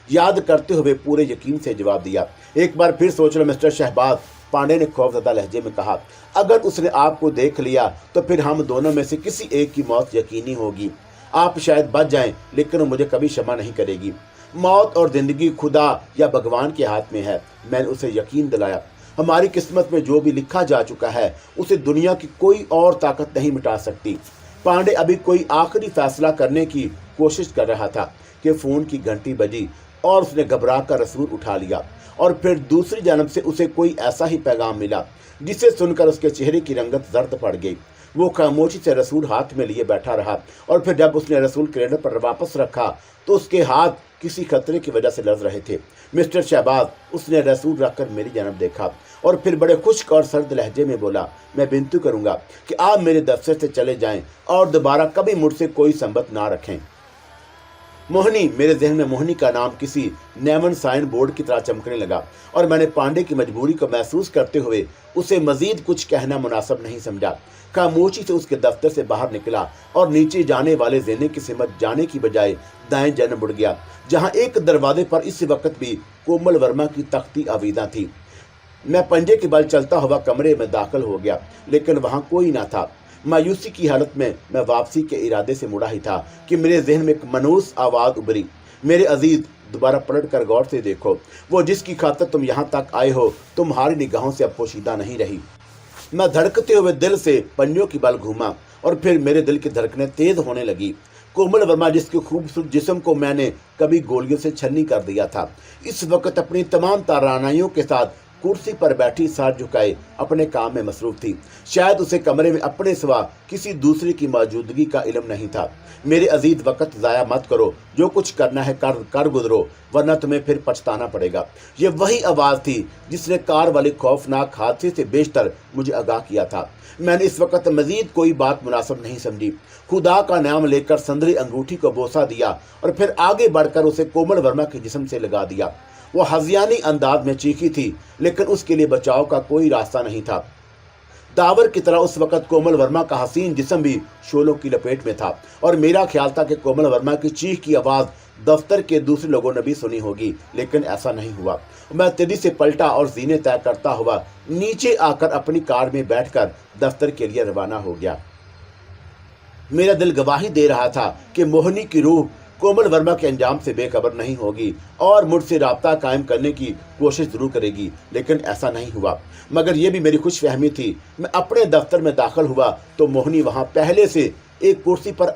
याद करते हुए पूरे यकीन से जवाब दिया। एक बार फिर सोच लो मिस्टर शहबाज, पांडे ने खौफजदा लहजे में कहा, अगर उसने आपको देख लिया तो फिर हम दोनों में से किसी एक की मौत यकीनी होगी। आप शायद बच जाएं, लेकिन मुझे कभी क्षमा नहीं करेगी। मौत और जिंदगी खुदा या भगवान के हाथ में है। मैंने उसे यकीन दिलाया, हमारी किस्मत में जो भी लिखा जा चुका है उसे दुनिया की कोई और ताकत नहीं मिटा सकती। पांडे अभी कोई आखिरी फैसला करने की कोशिश कर रहा था कि फ़ोन की घंटी बजी और उसने घबरा कर रसूल उठा लिया, और फिर दूसरी जानब से उसे कोई ऐसा ही पैगाम मिला जिसे सुनकर उसके चेहरे की रंगत जर्द पड़ गई। वो खामोशी से रसूल हाथ में लिए बैठा रहा, और फिर जब उसने रसूल क्रेडर पर वापस रखा तो उसके हाथ किसी खतरे की वजह से लर्ज रहे थे। मिस्टर शहबाज, उसने रसूल रखकर मेरी जानब देखा और फिर बड़े खुश्क और सर्द लहजे में बोला, मैं विनती करूंगा कि आप मेरे दफ्तर से चले जाएं और दोबारा कभी मुझसे कोई संबंध ना रखें। मोहनी, मेरे जहन में मोहनी का नाम किसी नेमन साइन बोर्ड की तरह चमकने लगा, और मैंने पांडे की मजबूरी को महसूस करते हुए उसे मजीद कुछ कहना मुनासिब नहीं समझा। खामोशी से उसके दफ्तर से बाहर निकला और नीचे जाने वाले ज़ेने की सिमत जाने की बजाय दाएं जाने मुड़ गया, जहां एक दरवाजे पर इस वक्त भी कोमल वर्मा की तख्ती आवीदा थी। मैं पंजे के बल चलता हुआ कमरे में दाखिल हो गया, लेकिन वहां कोई ना था। मायूसी की हालत में मैं वापसी के इरादे से मुड़ा ही था कि मेरे जहन में एक मनूस आवाज़ उभरी, मेरे अजीज, दोबारा पलट कर गौर से देखो, वो जिसकी खातिर तुम यहाँ तक आए हो तुम्हारी निगाहों से अब पोशीदा नहीं रही। मैं धड़कते हुए दिल से पंजों की बल घूमा, और फिर मेरे दिल की धड़कनें तेज होने लगी। कोमल वर्मा, जिसके खूबसूरत जिस्म को मैंने कभी गोलियों से छन्नी कर दिया था, इस वक्त अपनी तमाम तारानाइयों के साथ कुर्सी पर बैठी सर झुकाए अपने काम में मसरूफ थी। शायद उसे कमरे में अपने सिवा किसी दूसरे की मौजूदगी का इल्म नहीं था। मेरे अजीज, वक्त ज़ाया मत करो, जो कुछ करना है कर गुजरो, वरना तुम्हें फिर पछताना पड़ेगा। ये वही आवाज़ थी जिसने कार वाले खौफनाक हादसे से बेशतर मुझे आगाह किया था। मैंने इस वक्त मजीद कोई बात मुनासिब नहीं समझी। खुदा का नाम लेकर संदरी अंगूठी को बोसा दिया और फिर आगे बढ़कर उसे कोमल वर्मा के जिस्म से लगा दिया। वो हज़ियानी अंदाज में चीखी थी, लेकिन उसके लिए बचाव का कोई रास्ता नहीं था। दावर की तरह उस वक्त कोमल वर्मा का हसीन जिस्म भी शोलों की लपेट में था, और मेरा ख्याल था कि कोमल वर्मा की चीख की आवाज़ दफ्तर के दूसरे लोगों ने भी सुनी होगी, लेकिन ऐसा नहीं हुआ। मैं तेजी से पलटा और जीने तय करता हुआ नीचे आकर अपनी कार में बैठकर दफ्तर के लिए रवाना हो गया। मेरा दिल गवाही दे रहा था कि मोहनी की रूह कोमल वर्मा के अंजाम से बेखबर नहीं होगी और मुझसे राब्ता कायम करने की कोशिश जरूर करेगी, लेकिन ऐसा नहीं हुआ। मगर यह भी मेरी खुशफहमी थी। मैं अपने दफ्तर में दाखिल हुआ तो मोहनी वहां पहले से एक कुर्सी पर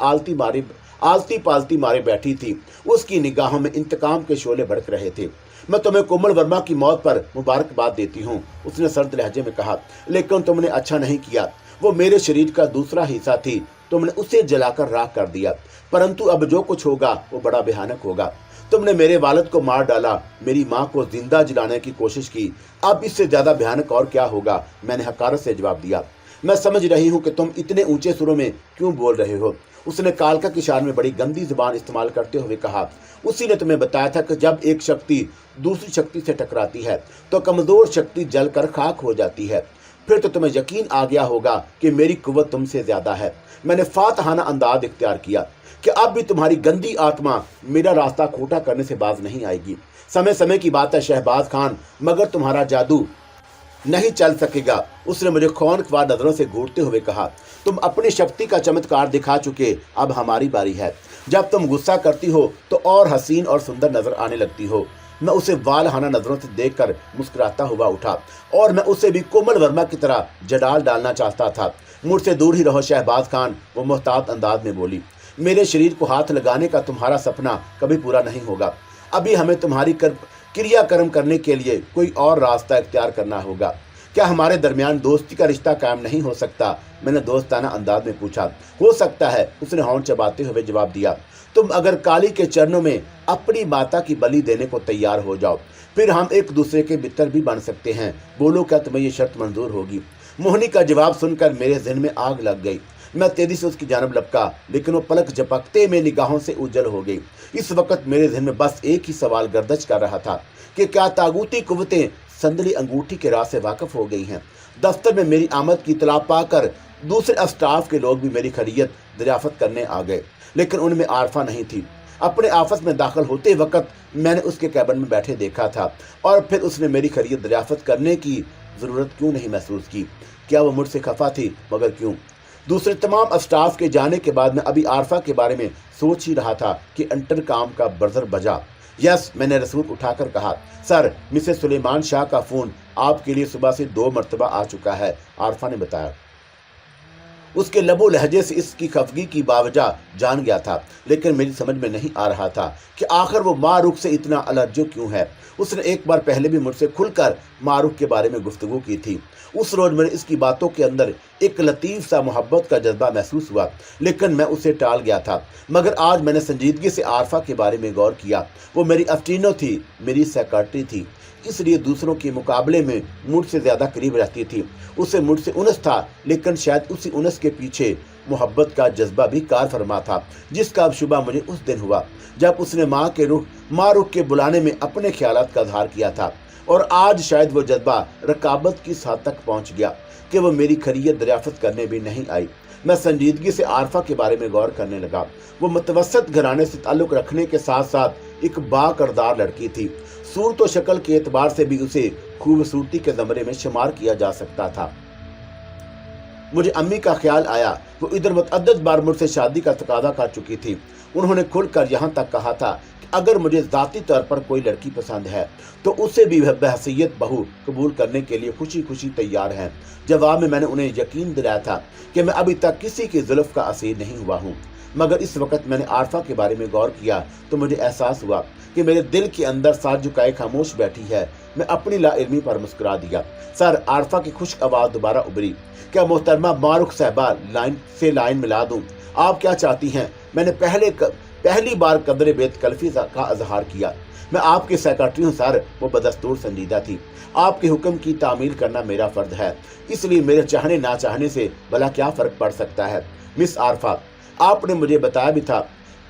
आलती पालती मारे बैठी थी। उसकी निगाहों में इंतकाम के शोले भड़क रहे थे। मैं तुम्हें कोमल वर्मा की मौत पर मुबारकबाद देती हूँ, उसने सर्द लहजे में कहा, लेकिन तुमने अच्छा नहीं किया। वो मेरे शरीर का दूसरा हिस्सा थी, तुमने उसे जलाकर राख कर दिया। परंतु अब जो कुछ होगा वो बड़ा भयानक होगा। तुमने मेरे वालिद को मार डाला, मेरी माँ को जिंदा जलाने की कोशिश की। अब इससे ज्यादा भयानक और क्या होगा, मैंने हकारत से जवाब दिया। मैं समझ रही हूँ कि तुम इतने ऊंचे सुरों में क्यों बोल रहे हो, उसने कालका की शान में बड़ी गंदी जुबान इस्तेमाल करते हुए कहा। उसी ने तुम्हें बताया था कि जब एक शक्ति दूसरी शक्ति से टकराती है तो कमजोर शक्ति जलकर खाक हो जाती है। फिर तो तुम्हें यकीन आ गया होगा कि मेरी कुव्वत तुमसे ज्यादा है। मैंने फातहाना अंदाज इख्तियार किया कि अब भी तुम्हारी गंदी आत्मा मेरा रास्ता खोटा करने से बाज नहीं आएगी। समय समय की बात है शहबाज खान, मगर तुम्हारा जादू नहीं चल सकेगा, उसने मुझे खौनख्वार नजरों से घूरते हुए कहा। तुम अपनी शक्ति का चमत्कार दिखा चुके, अब हमारी बारी है। जब तुम गुस्सा करती हो तो और हसीन और सुंदर नजर आने लगती हो। मैं उसे वालहाना नजरों से देखकर मुस्कुराता हुआ उठा और मैं उसे भी कोमल वर्मा की तरह जडाल डालना चाहता था। मुझसे दूर ही रहो शहबाज खान, वो मोहतात अंदाज में बोली। मेरे शरीर को हाथ लगाने का तुम्हारा सपना कभी पूरा नहीं होगा। अभी हमें तुम्हारी क्रियाकर्म करने के लिए कोई और रास्ता इख्तियार करना होगा। क्या हमारे दरमियान दोस्ती का रिश्ता कायम नहीं हो सकता, मैंने दोस्ताना अंदाज में पूछा। हो सकता है, उसने हौन चबाते हुए जवाब दिया। तुम अगर काली के चरणों में अपनी माता की बलि देने को तैयार हो जाओ, फिर हम एक दूसरे के मित्र भी बन सकते हैं। बोलो, क्या तुम्हें ये शर्त मंजूर होगी? मोहिनी का जवाब सुनकर मेरे ज़हन में आग लग गई। मैं तेजी से उसकी जानब लपका, लेकिन वो पलक झपकते में निगाहों से उज्जल हो गई। इस वक्त मेरे ज़हन में बस एक ही सवाल गर्दश कर रहा था कि क्या तागूती कुव्वतें संदली अंगूठी के राज से वाकिफ हो गई हैं। दफ्तर में मेरी आमद की इतला पाकर दूसरे स्टाफ के लोग भी मेरी खैरियत दरियाफत करने आ गए, लेकिन उनमें आरफा नहीं थी। अपने ऑफिस में दाखिल होते वक्त मैंने उसके कैबिन में बैठे देखा था, और फिर उसने मेरी खैरियत दरियाफत करने की ज़रूरत क्यों नहीं महसूस की? क्या वो मुझसे खफा थी? मगर क्यों? दूसरे तमाम स्टाफ के जाने के बाद मैं अभी आरफा के बारे में सोच ही रहा था कि इंटरकॉम का बजर बजा। यस, मैंने रसूल उठाकर कहा। सर, मिसेस सुलेमान शाह का फ़ोन आपके लिए सुबह से 2 मरतबा आ चुका है, आरफा ने बताया। उसके लबो लहजे से इसकी खफगी की बावजह जान गया था, लेकिन मेरी समझ में नहीं आ रहा था कि आखिर वो मारूख से इतना अलर्जो क्यों है। उसने एक बार पहले भी मुझसे खुलकर मारूख के बारे में गुफ्तगू की थी। उस रोज़ मैंने इसकी बातों के अंदर एक लतीफ़ सा मोहब्बत का जज्बा महसूस हुआ, लेकिन मैं उसे टाल गया था। मगर आज मैंने संजीदगी से आरफा के बारे में गौर किया। वो मेरी अफ्टीनो थी, मेरी सेक्रेटरी थी, इसलिए दूसरों के मुकाबले में मुझसे ज़्यादा करीब रहती थी। उसे मुझसे उनस था, लेकिन शायद उसी उनस के पीछे मोहब्बत का जज्बा भी कार फरमा था, जिसका अब शुबा मुझे उस दिन हुआ जब उसने माँ रुख के बुलाने में अपने ख्यालात का इजहार किया था। और आज शायद वो जज्बा रकाबत की इस हद तक पहुँच गया कि वो मेरी खैरियत दरियाफत करने भी नहीं आई। मैं संजीदगी से आरफा के बारे में गौर करने लगा। वो मुतवस्सित घराने से ताल्लुक़ रखने के साथ साथ एक बाकरदार लड़की थी। सूरत व शक्ल के एतबार से भी उसे खूबसूरती के ज़मरे में शुमार किया जा सकता था। मुझे अम्मी का ख्याल आया। वो इधर मुतअद्दिद बार मुझसे शादी का तकाजा कर चुकी थी। उन्होंने खुलकर यहाँ तक कहा था कि अगर मुझे ज़ाती तौर पर कोई लड़की पसंद है तो उसे भी बहसीयत बहू कबूल करने के लिए खुशी खुशी तैयार हैं। जवाब में मैंने उन्हें यकीन दिलाया था कि मैं अभी तक किसी की जुल्फ का असीर नहीं हुआ हूँ। मगर इस वक्त मैंने आरफा के बारे में गौर किया तो मुझे एहसास हुआ कि मेरे दिल के अंदर साथ झुकाए खामोश बैठी है। मैं अपनी लाइल्मी पर मुस्कुरा दिया। सर, आरफा की खुश्क आवाज़ दोबारा उभरी। क्या मोहतरमा मारूख साहबा लाइन मिला दूं? आप क्या चाहती हैं? मैंने पहली बार कदर बेतकल्फी का इजहार किया। मैं आपकी सेक्रेटरी हूँ सर, वो बदस्तूर संजीदा थी। आपके हुक्म की तामील करना मेरा फर्ज है, इसलिए मेरे चाहने ना चाहने से भला क्या फ़र्क पड़ सकता है। मिस आरफा, आपने मुझे बताया भी था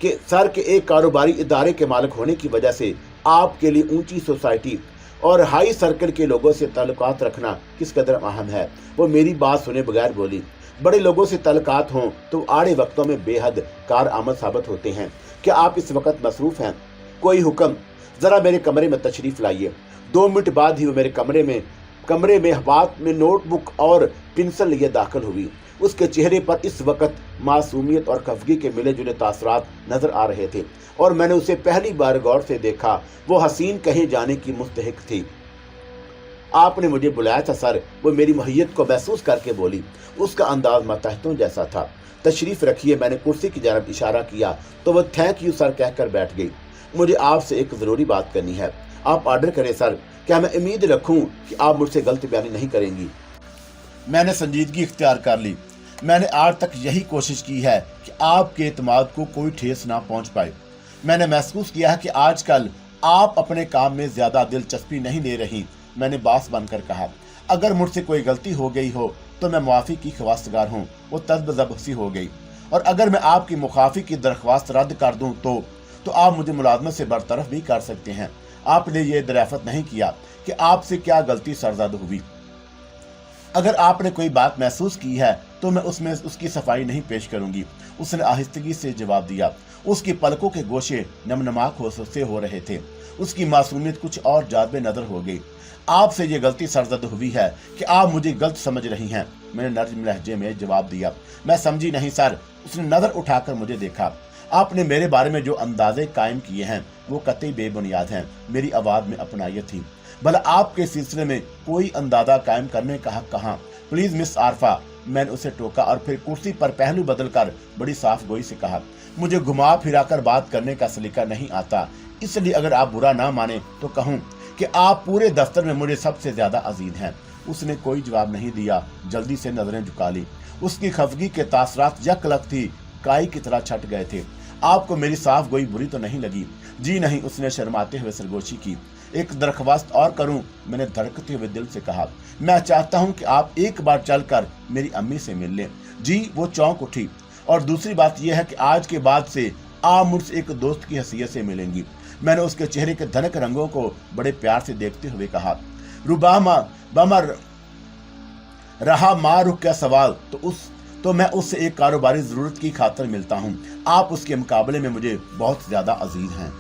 कि सर के एक कारोबारी इदारे के मालिक होने की वजह से आपके लिए ऊंची सोसाइटी और हाई सर्कल के लोगों से ताल्लुकात रखना किस कदर अहम है। वो मेरी बात सुने बगैर बोली। बड़े लोगों से ताल्लुकात हों तो आड़े वक्तों में बेहद कारआमद साबित होते हैं। क्या आप इस वक्त मसरूफ़ हैं? कोई हुक्म? ज़रा मेरे कमरे में तशरीफ़ लाइए। 2 मिनट बाद ही वो मेरे कमरे में हाथ में नोटबुक और पेंसिल लिए दाखिल हुई। उसके चेहरे पर इस वक्त मासूमियत और खफगी के मिले जुले तासरात नजर आ रहे थे, और मैंने उसे पहली बार गौर से देखा। वो हसीन कहे जाने की मुस्तहिक थी। आपने मुझे बुलाया था सर, वो मेरी मोहय्यत को महसूस करके बोली। उसका अंदाज मतहतों जैसा था। तशरीफ रखिए। मैंने कुर्सी की जानब इशारा किया तो वो थैंक यू सर कहकर बैठ गई। मुझे आपसे एक ज़रूरी बात करनी है। आप ऑर्डर करें सर। क्या मैं उम्मीद रखूं कि आप मुझसे गलत बयानी नहीं करेंगी? मैंने संजीदगी इख्तियार कर ली। मैंने आज तक यही कोशिश की है कि आपके एतमाद को कोई ठेस ना पहुंच पाए। मैंने महसूस किया है कि आजकल आप अपने काम में ज़्यादा दिलचस्पी नहीं ले रही। मैंने बास बनकर कहा, अगर मुझसे कोई गलती हो गई हो तो मैं माफ़ी की ख्वास्तगार हूँ। वो तज़बज़ब-सी हो गई। और अगर मैं आपकी मुखाफ़ी की दरख्वास्त रद्द कर दूँ तो आप मुझे मुलाजमत से बरतरफ भी कर सकते हैं। आपने ये दरियाफ़त नहीं किया कि आपसे क्या गलती सरज़द हुई। अगर आपने कोई बात महसूस की है तो मैं उसमें उसकी सफाई नहीं पेश करूंगी। उसने आहिस्तगी से जवाब दिया। उसकी पलकों के गोशे नमनमाक से हो रहे थे। उसकी मासूमियत कुछ और जादबे नजर हो गई। आपसे ये गलती सरजद हुई है कि आप मुझे गलत समझ रही हैं। मैंने नर्म लहजे में जवाब दिया। मैं समझी नहीं सर। उसने नजर उठाकर मुझे देखा। आपने मेरे बारे में जो अंदाजे कायम किए हैं वो कतई बेबुनियाद हैं। मेरी आवाज में अपनायत थी। भला आपके सिलसिले में कोई अंदाजा कायम करने का हक कहाँ? Please miss Arfa. मैंने उसे टोका और फिर कुर्सी पर पहलू बदलकर बड़ी साफ गोई से कहा, मुझे घुमा फिराकर बात करने का सलीका नहीं आता, इसलिए अगर आप बुरा ना माने तो कहूँ कि आप पूरे दफ्तर में मुझे सबसे ज्यादा अजीज हैं। उसने कोई जवाब नहीं दिया। जल्दी से नजरें झुका ली। उसकी खफगी के तासरात यकलक थी, काई की तरह छट गए थे। आपको मेरी साफ गोई बुरी तो नहीं लगी? जी नहीं। उसने शर्माते हुए सरगोशी की। एक दरख्वास्त और करूं? मैंने धड़कते हुए दिल से कहा। मैं चाहता हूं कि आप एक बार चलकर मेरी अम्मी से मिल लें। जी। वो चौंक उठी। और दूसरी बात यह है कि आज के बाद से आप मुझसे एक दोस्त की हैसियत से मिलेंगी। मैंने उसके चेहरे के धनक रंगों को बड़े प्यार से देखते हुए कहा, रुबामा बमर रहा मारुख का सवाल तो मैं उससे एक कारोबारी जरूरत की खातिर मिलता हूं। आप उसके मुकाबले में मुझे बहुत ज्यादा अजीज हैं।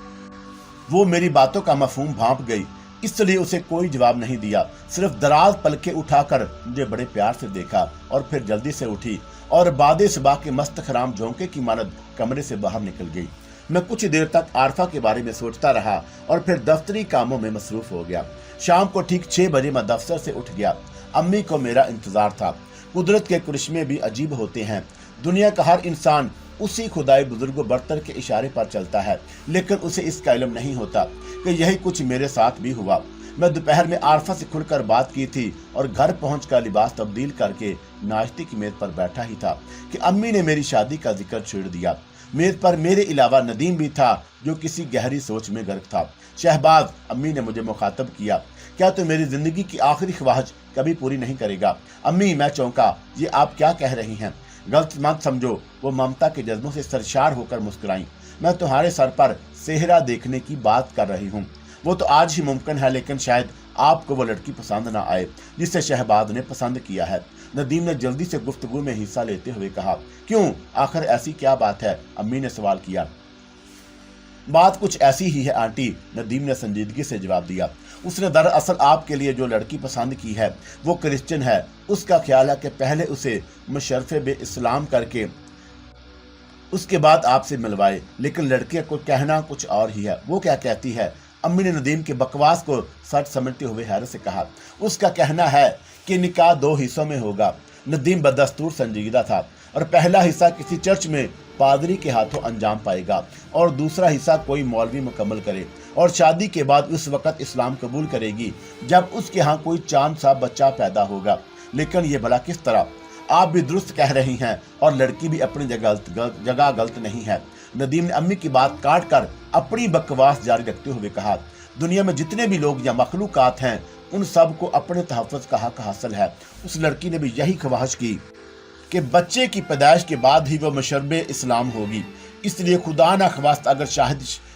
वो मेरी बातों का मफहूम भांप गई, इसलिए उसे कोई जवाब नहीं दिया। सिर्फ दराज पलके उठाकर मुझे बड़े प्यार से देखा और फिर जल्दी से उठी और बादे सुबह के मस्त खराम झोंके की मानद कमरे से बाहर निकल गई। मैं कुछ देर तक आरफा के बारे में सोचता रहा और फिर दफ्तरी कामों में मसरूफ हो गया। शाम को ठीक 6 बजे मैं दफ्तर से उठ गया। अम्मी को मेरा इंतजार था। कुदरत के करिश्मे भी अजीब होते हैं। दुनिया का हर इंसान उसी खुदाई बुजुर्ग बरतर के इशारे पर चलता है, लेकिन उसे इसका इल्म नहीं होता कि यही कुछ मेरे साथ भी हुआ। मैं दोपहर में आरफा से खुलकर बात की थी और घर पहुंचकर लिबास तब्दील करके नाश्ते की मेज पर बैठा ही था कि अम्मी ने मेरी शादी का जिक्र छेड़ दिया। मेज पर मेरे अलावा नदीम भी था, जो किसी गहरी सोच में गर्क था। शहबाज, अम्मी ने मुझे मुखातब किया, क्या तू मेरी जिंदगी की आखिरी ख्वाहिश कभी पूरी नहीं करेगा? अम्मी, मैं चौंका। ये आप क्या कह रही हैं? गलत मत समझो। वो ममता के जज्बों से सरशार होकर मुस्कुराई। मैं तुम्हारे सर पर सेहरा देखने की बात कर रही हूँ। वो तो आज ही मुमकिन है, लेकिन शायद आपको वो लड़की पसंद ना आए जिसे शहबाज ने पसंद किया है। नदीम ने जल्दी से गुफ्तगू में हिस्सा लेते हुए कहा, क्यों? आखिर ऐसी क्या बात है? अम्मी ने सवाल किया। बात कुछ ऐसी ही है आंटी, नदीम ने संजीदगी से जवाब दिया। उसने दरअसल आपके लिए जो लड़की पसंद की है वो क्रिश्चियन है। उसका ख्याल है कि पहले उसे मुशर्रफ़े बे इस्लाम करके उसके बाद आपसे मिलवाए, लेकिन लड़के को कहना कुछ और ही है। वो क्या कहती है? अम्मी ने नदीम के बकवास को सच समझते हुए हैरत से कहा, उसका कहना है कि निकाह 2 हिस्सों में होगा। नदीम बदस्तूर संजीदा था और पहला हिस्सा किसी चर्च में पादरी के हाथों अंजाम पाएगा और दूसरा हिस्सा कोई मौलवी मुकम्मल करे, और शादी के बाद उस वक़्त इस्लाम कबूल करेगी जब उसके यहाँ कोई चांद सा बच्चा पैदा होगा। लेकिन ये भला किस तरह? आप भी दुरुस्त कह रही हैं और लड़की भी अपनी जगह गलत नहीं है। नदीम ने अम्मी की बात काट कर अपनी बकवास जारी रखते हुए कहा, दुनिया में जितने भी लोग या मखलूकात हैं उन सब को अपने तहफ़्फ़ुज़ का हक हासिल है। उस लड़की ने भी यही ख्वाहिश की कि बच्चे की पैदाइश के बाद ही वह मुशर्रफ़े इस्लाम होगी। इसलिए खुदा न ख्वास्त अगर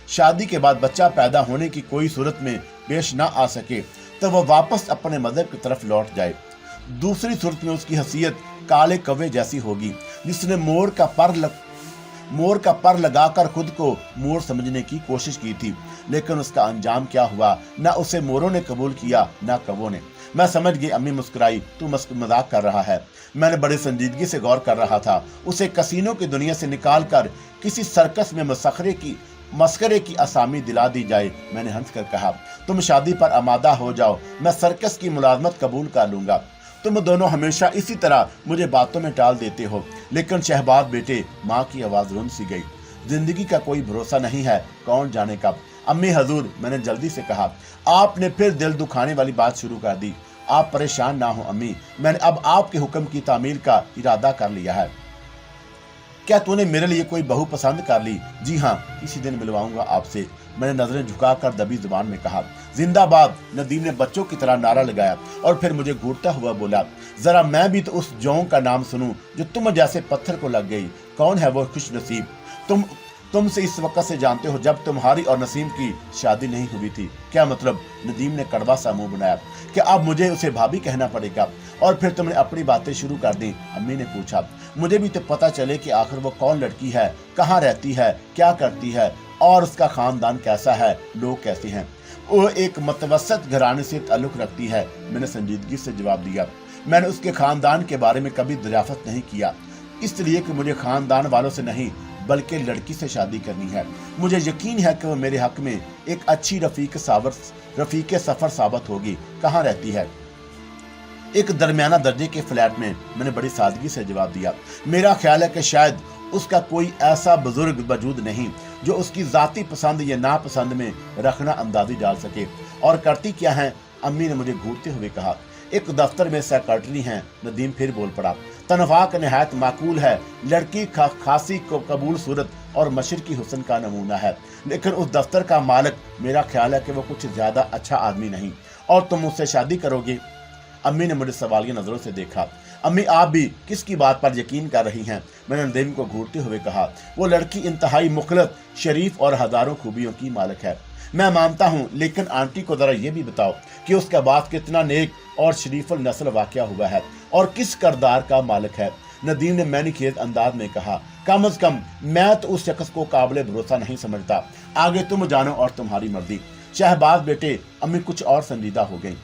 शादी के बाद बच्चा पैदा होने की कोई सूरत में पेश ना आ सके तो वह वापस अपने मज़हब की तरफ लौट जाए। दूसरी सूरत में उसकी हैसियत काले कौवे जैसी होगी जिसने मोर का पर लगाकर खुद को मोर समझने की कोशिश की थी, लेकिन उसका अंजाम क्या हुआ? ना उसे मोरों ने कबूल किया ना कौवों ने। मैं समझ गई। अम्मी मुस्कुराई, तू मजाक कर रहा है। मैंने बड़ी संजीदगी से गौर कर रहा था। उसे कसीनों की दुनिया से निकाल कर किसी सर्कस में मस्करे की असामी दिला दी जाए। मैंने हंस कर कहा, तुम शादी पर आमादा हो जाओ, मैं सर्कस की मुलाजमत कबूल कर लूंगा। तुम दोनों हमेशा इसी तरह मुझे बातों में टाल देते हो। लेकिन शहबाज बेटे, माँ की आवाज रुन सी गई। जिंदगी का कोई भरोसा नहीं है, कौन जाने कब। अम्मी हजूर, मैंने जल्दी से कहा। आपने फिर दिल दुखाने वाली बात शुरू कर दी। आप परेशान ना हो अम्मी, मैंने अब आपके हुक्म की तामील का इरादा कर लिया है। क्या तूने मेरे लिए कोई बहू पसंद कर ली? जी हाँ, किसी दिन मिलवाऊंगा आपसे, मैंने नजरें झुकाकर दबी जुबान में कहा। जिंदाबाद, नदीम ने बच्चों की तरह नारा लगाया और फिर मुझे घूरता हुआ बोला, जरा मैं भी तो उस जौं का नाम सुनूं जो तुम जैसे पत्थर को लग गई। कौन है वो खुश नसीब? तुमसे इस वक्त से जानते हो जब तुम्हारी और नसीम की शादी नहीं हुई थी। क्या मतलब? नदीम ने कड़वा सा मुंह बनाया। क्या अब मुझे उसे भाभी कहना पड़ेगा? और फिर तुमने अपनी बातें शुरू कर दी, अम्मी ने पूछा। मुझे भी तो पता चले कि आखिर वो कौन लड़की है, कहाँ रहती है, क्या करती है और उसका खानदान कैसा है, लोग कैसे हैं। वो एक मतवसत घराने से ताल्लुक रखती है, मैंने संजीदगी से जवाब दिया। मैंने उसके खानदान के बारे में कभी दरियाफ्त नहीं किया, इसलिए कि मुझे खानदान वालों से नहीं बल्कि लड़की से शादी करनी है। मुझे यकीन है कि वो मेरे हक में एक अच्छी रफीक सफर साबित होगी। कहाँ रहती है? एक दरमियाना दर्जे के फ्लैट में, मैंने बड़ी सादगी से जवाब दिया। मेरा ख्याल है कि शायद उसका कोई ऐसा बुजुर्ग वजूद नहीं जो उसकी जाती पसंद या नापसंद में रखना अंदाजी डाल सके। और करती क्या है? अम्मी ने मुझे घूरते हुए कहा। एक दफ्तर में सेक्रेटरी हैं, नदीम फिर बोल पड़ा। तनख्वाह का निहायत माकूल है, लड़की खासी को कबूल सूरत और मशरकी हुस्न का नमूना है, लेकिन उस दफ्तर का मालिक मेरा ख्याल है कि वो कुछ ज्यादा अच्छा आदमी नहीं। और तुम उससे शादी करोगे? अम्मी ने मुझे सवालिया नजरों से देखा। अम्मी, आप भी किसकी बात पर यकीन कर रही हैं? मैंने नदीम को घूरते हुए कहा। वो लड़की इंतहाई मुखलत, शरीफ और हजारों खूबियों की मालिक है। मैं मानता हूँ, लेकिन आंटी को जरा ये भी बताओ कि उसका बाप कितना नेक और शरीफुल नस्ल वाक़या हुआ है और किस करदार का मालिक है। नदीम ने मैंने खेत अंदाज में कहा। कम अज कम मैं तो उस शख्स को काबिल भरोसा नहीं समझता। आगे तुम जानो और तुम्हारी मर्जी। शहबाज बेटे, अम्मी कुछ और संजीदा हो गई।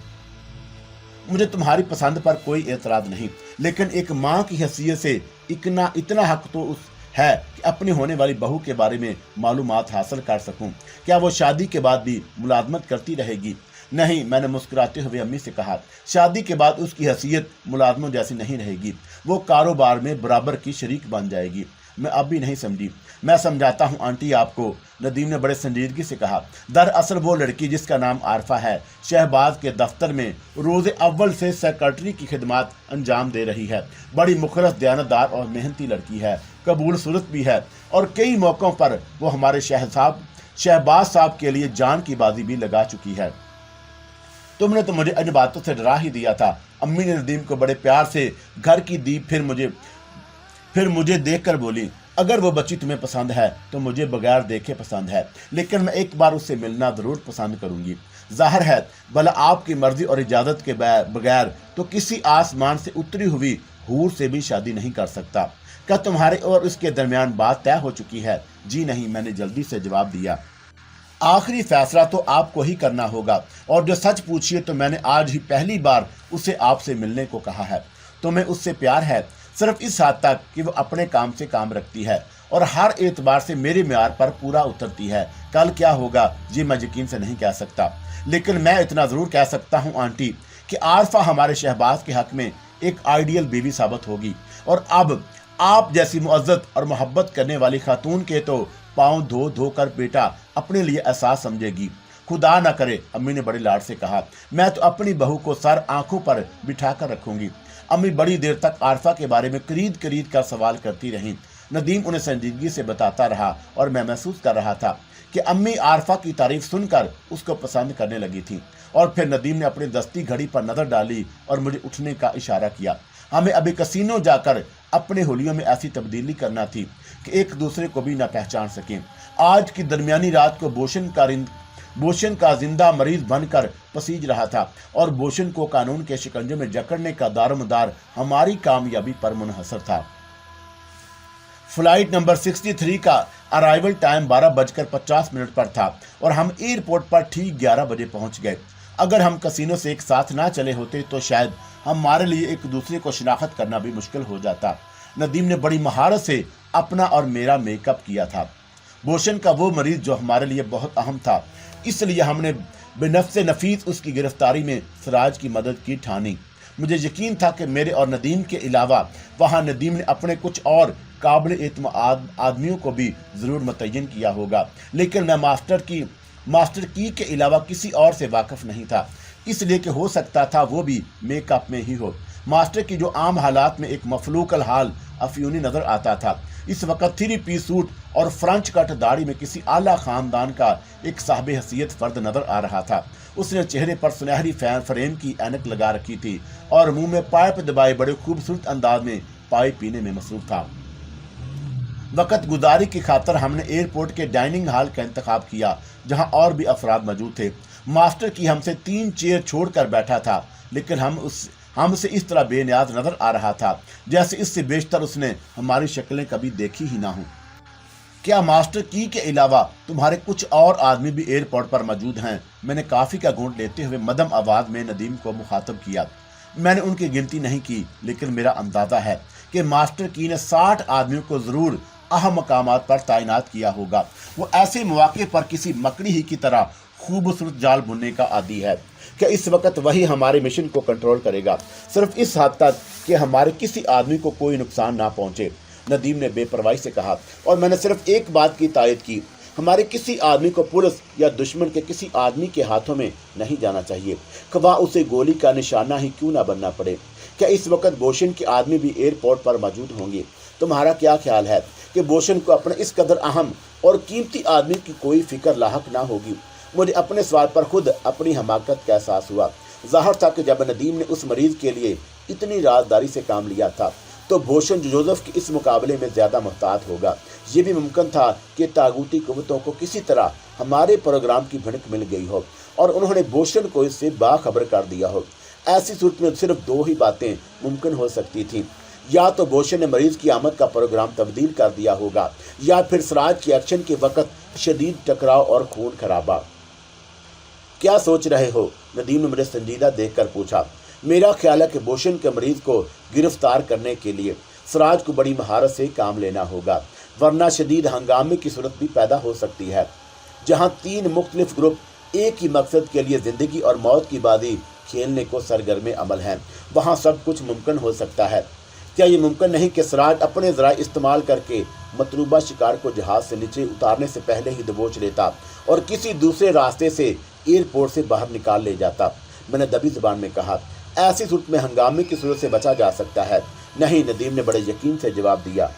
मुझे तुम्हारी पसंद पर कोई एतराज नहीं, लेकिन एक माँ की हैसियत से इतना हक तो उस है कि अपनी होने वाली बहू के बारे में मालूमात हासिल कर सकूं। क्या वो शादी के बाद भी मुलाजमत करती रहेगी? नहीं, मैंने मुस्कुराते हुए अम्मी से कहा। शादी के बाद उसकी हैसियत मुलाजमों जैसी नहीं रहेगी, वो कारोबार में बराबर की शरीक बन जाएगी। मैं अब भी नहीं समझी। मैं समझाता हूँ आंटी आपको, नदीम ने बड़े संजीदगी से कहा। दरअसल वो लड़की जिसका नाम आरफा है, शहबाज के दफ्तर में रोज़े अव्वल से सेक्रेटरी की खिदमत अंजाम दे रही है। बड़ी मुखलस, दयानतदार और मेहनती लड़की है, कबूल सूरत भी है और कई मौक़ों पर वो हमारे शहबाज साहब के लिए जान की बाजी भी लगा चुकी है। तुमने तो मुझे इन बातों से डरा ही दिया था। अम्मी ने नदीम को बड़े प्यार से घर की दी, फिर मुझे देखकर बोली, अगर वो बच्ची तुम्हें पसंद है तो मुझे बगैर देखे पसंद है, लेकिन मैं एक बार उससे मिलना जरूर पसंद करूंगी। जाहिर है भला आपकी मर्जी और इजाजत के बगैर तो किसी आसमान से उतरी हुई हूर से भी शादी नहीं कर सकता। क्या तुम्हारे और उसके दरमियान बात तय हो चुकी है? जी नहीं, मैंने जल्दी से जवाब दिया। आखिरी फैसला तो आपको ही करना होगा, और जो सच पूछिए तो मैंने आज ही पहली बार उसे आपसे मिलने को कहा है। तुम्हें उससे प्यार है, सिर्फ इस हद तक कि वो अपने काम से काम रखती है और हर एतबार से मेरे म्यार पर पूरा उतरती है। कल क्या होगा ये मैं यकीन से नहीं कह सकता, लेकिन मैं इतना जरूर कह सकता हूँ आंटी कि आरफा हमारे शहबाज के हक में एक आइडियल बीवी साबित होगी। और अब आप जैसी मुअज़्ज़त और मोहब्बत करने वाली खातून के तो पाँव धो धो कर बेटा अपने लिए एहसास समझेगी। खुदा न करे, अम्मी ने बड़े लाड से कहा, मैं तो अपनी बहू को सर आंखों पर बिठा कर रखूंगी। अम्मी बड़ी देर तक आरफा के बारे में करीद कर सवाल करती रहीं। नदीम उन्हें संजीदगी से बताता रहा और मैं महसूस कर रहा था कि अम्मी आरफा की तारीफ सुनकर उसको पसंद करने लगी थी। और फिर नदीम ने अपनी दस्ती घड़ी पर नजर डाली और मुझे उठने का इशारा किया। हमें अभी कसीनो जाकर अपने होलियों में ऐसी तब्दीली करना थी कि एक दूसरे को भी न पहचान सकें। आज की दरमियानी रात को बोशन का जिंदा मरीज बनकर पसीज रहा था और बोशन को कानून के शिकंजे में जकड़ने का दारोमदार हमारी कामयाबी पर मुनहसर था। फ्लाइट नंबर 63 का अराइवल टाइम 12:50 पर था और हम एयरपोर्ट पर ठीक 11 बजे पहुंच गए। अगर हम कसीनो से एक साथ ना चले होते तो शायद हमारे लिए एक दूसरे को शिनाख्त करना भी मुश्किल हो जाता। नदीम ने बड़ी महारत से अपना और मेरा मेकअप किया था। बोशन का वो मरीज जो हमारे लिए बहुत अहम था, इसलिए हमने बेनफ्से नफीस उसकी गिरफ्तारी में सिराज की मदद की ठानी। मुझे यकीन था कि मेरे और नदीम के अलावा वहां नदीम ने अपने कुछ और काबिल एतमाद आदमियों को भी जरूर मुतय्यन किया होगा, लेकिन मैं मास्टर की के अलावा किसी और से वाकिफ नहीं था, इसलिए कि हो सकता था वो भी मेकअप में ही हो। मास्टर की जो आम हालात में एक मफलूकल हाल अफयूनी नजर आता था, इस वक्त 3-पीस सूट और फ्रेंच कट दाढ़ी में किसी आला खानदान का एक साहिब हैसियत फर्द नजर आ रहा था। उसने चेहरे पर सुनहरी फ्रेम की ऐनक लगा रखी थी और मुंह में पाइप दबाए बड़े खूबसूरत अंदाज में पाई पीने में मसरूफ था। वक्त गुजारी की खातर हमने एयरपोर्ट के डाइनिंग हॉल का इंतखाब किया, जहां और भी अफराद मौजूद थे। मास्टर की हमसे 3 चेयर छोड़कर बैठा था, लेकिन हमसे इस तरह बेनियाज नजर आ रहा था जैसे इससे बेशतर उसने हमारी शक्लें कभी देखी ही ना हो। क्या मास्टर की के अलावा तुम्हारे कुछ और आदमी भी एयरपोर्ट पर मौजूद हैं? मैंने काफी का घूंट लेते हुए मदम आवाज में नदीम को मुखातब किया। मैंने उनकी गिनती नहीं की, लेकिन मेरा अंदाजा है कि मास्टर की ने 60 आदमियों को जरूर अहम मकामात पर तैनात किया होगा। वो ऐसे मौके पर किसी मकड़ी ही की तरह खूबसूरत जाल बुनने का आदी है कि इस वक्त वही हमारे मिशन को कंट्रोल करेगा, सिर्फ इस हद तक कि हमारे किसी आदमी को कोई नुकसान ना पहुंचे, नदीम ने बेपरवाही से कहा। और मैंने सिर्फ एक बात की तायद की, हमारे किसी आदमी को पुलिस या दुश्मन के किसी आदमी के हाथों में नहीं जाना चाहिए, खवा उसे गोली का निशाना ही क्यों ना बनना पड़े। क्या इस वक्त बोशन के आदमी भी एयरपोर्ट पर मौजूद होंगे? तुम्हारा क्या ख्याल है कि बोशन को अपने इस कदर अहम और कीमती आदमी की कोई फिक्र लाहक ना होगी? मुझे अपने सवाल पर खुद अपनी हमाकत का एहसास हुआ। जाहिर था कि जब नदीम ने उस मरीज के लिए इतनी राजदारी से काम लिया था, तो बोशन जोसेफ के इस मुकाबले में ज्यादा मुहतात होगा। ये भी मुमकिन था कि तागूती कुव्वतों को किसी तरह हमारे प्रोग्राम की भनक मिल गई हो और उन्होंने बोशन को इससे बाखबर कर दिया हो। ऐसी सूरत में सिर्फ 2 ही बातें मुमकिन हो सकती थी, या तो बोशन ने मरीज की आमद का प्रोग्राम तब्दील कर दिया होगा, या फिर सराज के एक्शन के वक्त शदीद टकराव और खून खराबा। क्या सोच रहे हो? नदीम ने मुझे संजीदा देखकर पूछा। मेरा ख्याल है कि बोशन के मरीज को गिरफ्तार करने के लिए सराज को बड़ी महारत से काम लेना होगा, वरना शदीद हंगामे की सूरत भी पैदा हो सकती है। जहां 3 मुख्तलिफ ग्रुप एक ही मकसद के लिए जिंदगी और मौत की बाजी खेलने को सरगर्म अमल हैं, वहां सब कुछ मुमकिन हो सकता है। क्या ये मुमकिन नहीं कि सराज अपने ज़राए इस्तेमाल करके मतलूबा शिकार को जहाज से नीचे उतारने से पहले ही दबोच लेता और किसी दूसरे रास्ते से एयरपोर्ट से बाहर निकाल ले जाता? मैंने दबी जुबान में कहा। ऐसी सूरत में हंगामे की सूरत से बचा जा सकता है। नहीं, नदीम ने बड़े यकीन से जवाब दिया।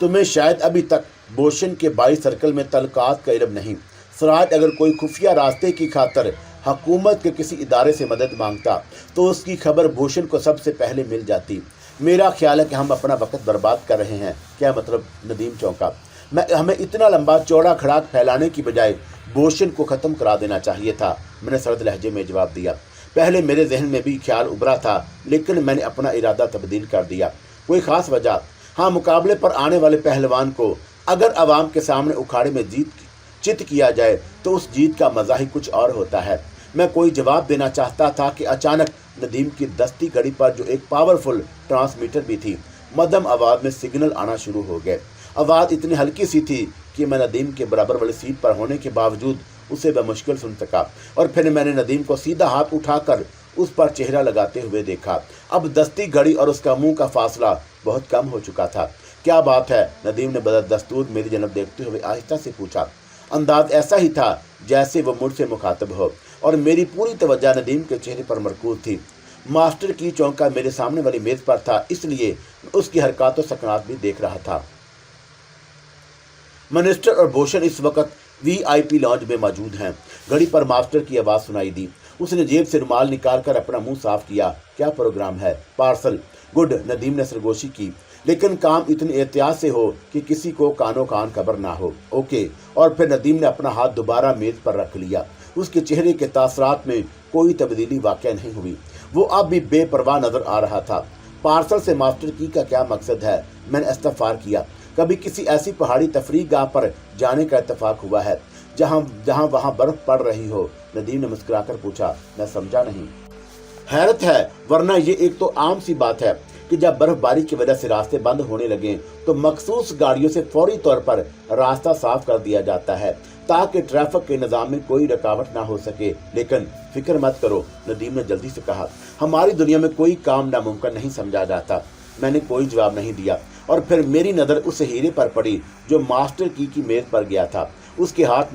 तुम्हें शायद अभी तक बोशन के 22 सर्कल में तलकात का इल्म नहीं। सराज अगर कोई खुफिया रास्ते की खातर हुकूमत के किसी इदारे से मदद मांगता तो उसकी खबर बोशन को सबसे पहले मिल जाती। मेरा ख्याल है कि हम अपना वक्त बर्बाद कर रहे हैं। क्या मतलब? नदीम चौंका। हमें इतना लंबा चौड़ा खड़ाक फैलाने की बजाय बोशन को ख़त्म करा देना चाहिए था, मैंने सर्द लहजे में जवाब दिया। पहले मेरे जहन में भी ख्याल उभरा था, लेकिन मैंने अपना इरादा तब्दील कर दिया। कोई ख़ास वजह? हाँ, मुकाबले पर आने वाले पहलवान को अगर अवाम के सामने उखाड़े में चित किया जाए तो उस जीत का मज़ा ही कुछ और होता है। मैं कोई जवाब देना चाहता था कि अचानक नदीम की दस्ती घड़ी पर जो एक पावरफुल ट्रांसमीटर भी थी, मध्यम आवाज़ में सिग्नल आना शुरू हो गए। आवाज़ इतनी हल्की सी थी कि मैं नदीम के बराबर वाली सीट पर होने के बावजूद उसे बमुश्किल सुन सका। और फिर मैंने नदीम को सीधा हाथ उठाकर उस पर चेहरा लगाते हुए देखा। अब दस्ती घड़ी और उसका मुंह का फासला बहुत कम हो चुका था। क्या बात है? नदीम ने बदस्तूर मेरी जनब देखते हुए आहिस्ता से पूछा। अंदाज ऐसा ही था जैसे वो मुझसे मुखातब हो, और मेरी पूरी तवज्जो नदीम के चेहरे पर मरकूज थी। मास्टर की चौंका मेरे सामने वाली मेज पर था, इसलिए उसकी हरकत और सकनात भी देख रहा था। मिनिस्टर और बोशन इस वक्त VIP लॉन्ज में मौजूद हैं। घड़ी पर मास्टर की आवाज़ सुनाई दी। उसने जेब से रुमाल निकालकर अपना मुंह साफ किया। क्या प्रोग्राम है? पार्सल। गुड, नदीम ने सरगोशी की, लेकिन काम इतनी एहतियात से हो कि किसी को कानो कान खबर ना हो। ओके। और फिर नदीम ने अपना हाथ दोबारा मेज पर रख लिया। उसके चेहरे के तासरात में कोई तब्दीली वाक़या नहीं हुई। वो अब भी बेपरवाह नजर आ रहा था। पार्सल से मास्टर की का क्या मकसद है? मैंने इस्तफार किया। कभी किसी ऐसी पहाड़ी तफरीह गाह पर जाने का इत्तेफाक हुआ है जहां वहां बर्फ पड़ रही हो? नदीम ने मुस्कुराकर पूछा। मैं समझा नहीं। हैरत है, वरना ये एक तो आम सी बात है कि जब बर्फबारी की वजह से रास्ते बंद होने लगे तो मखसूस गाड़ियों से फौरी तौर पर रास्ता साफ कर दिया जाता है। ताकि ट्रैफिक के निजाम में कोई रुकावट ना हो सके। लेकिन फिक्र मत करो, नदीम ने जल्दी से कहा। हमारी दुनिया में कोई काम नामुमकिन नहीं समझा जाता। मैंने कोई जवाब नहीं दिया और फिर मेरी नज़र उस हीरे पर पड़ी जो मास्टर की मेज पर गया था। उसके हाथ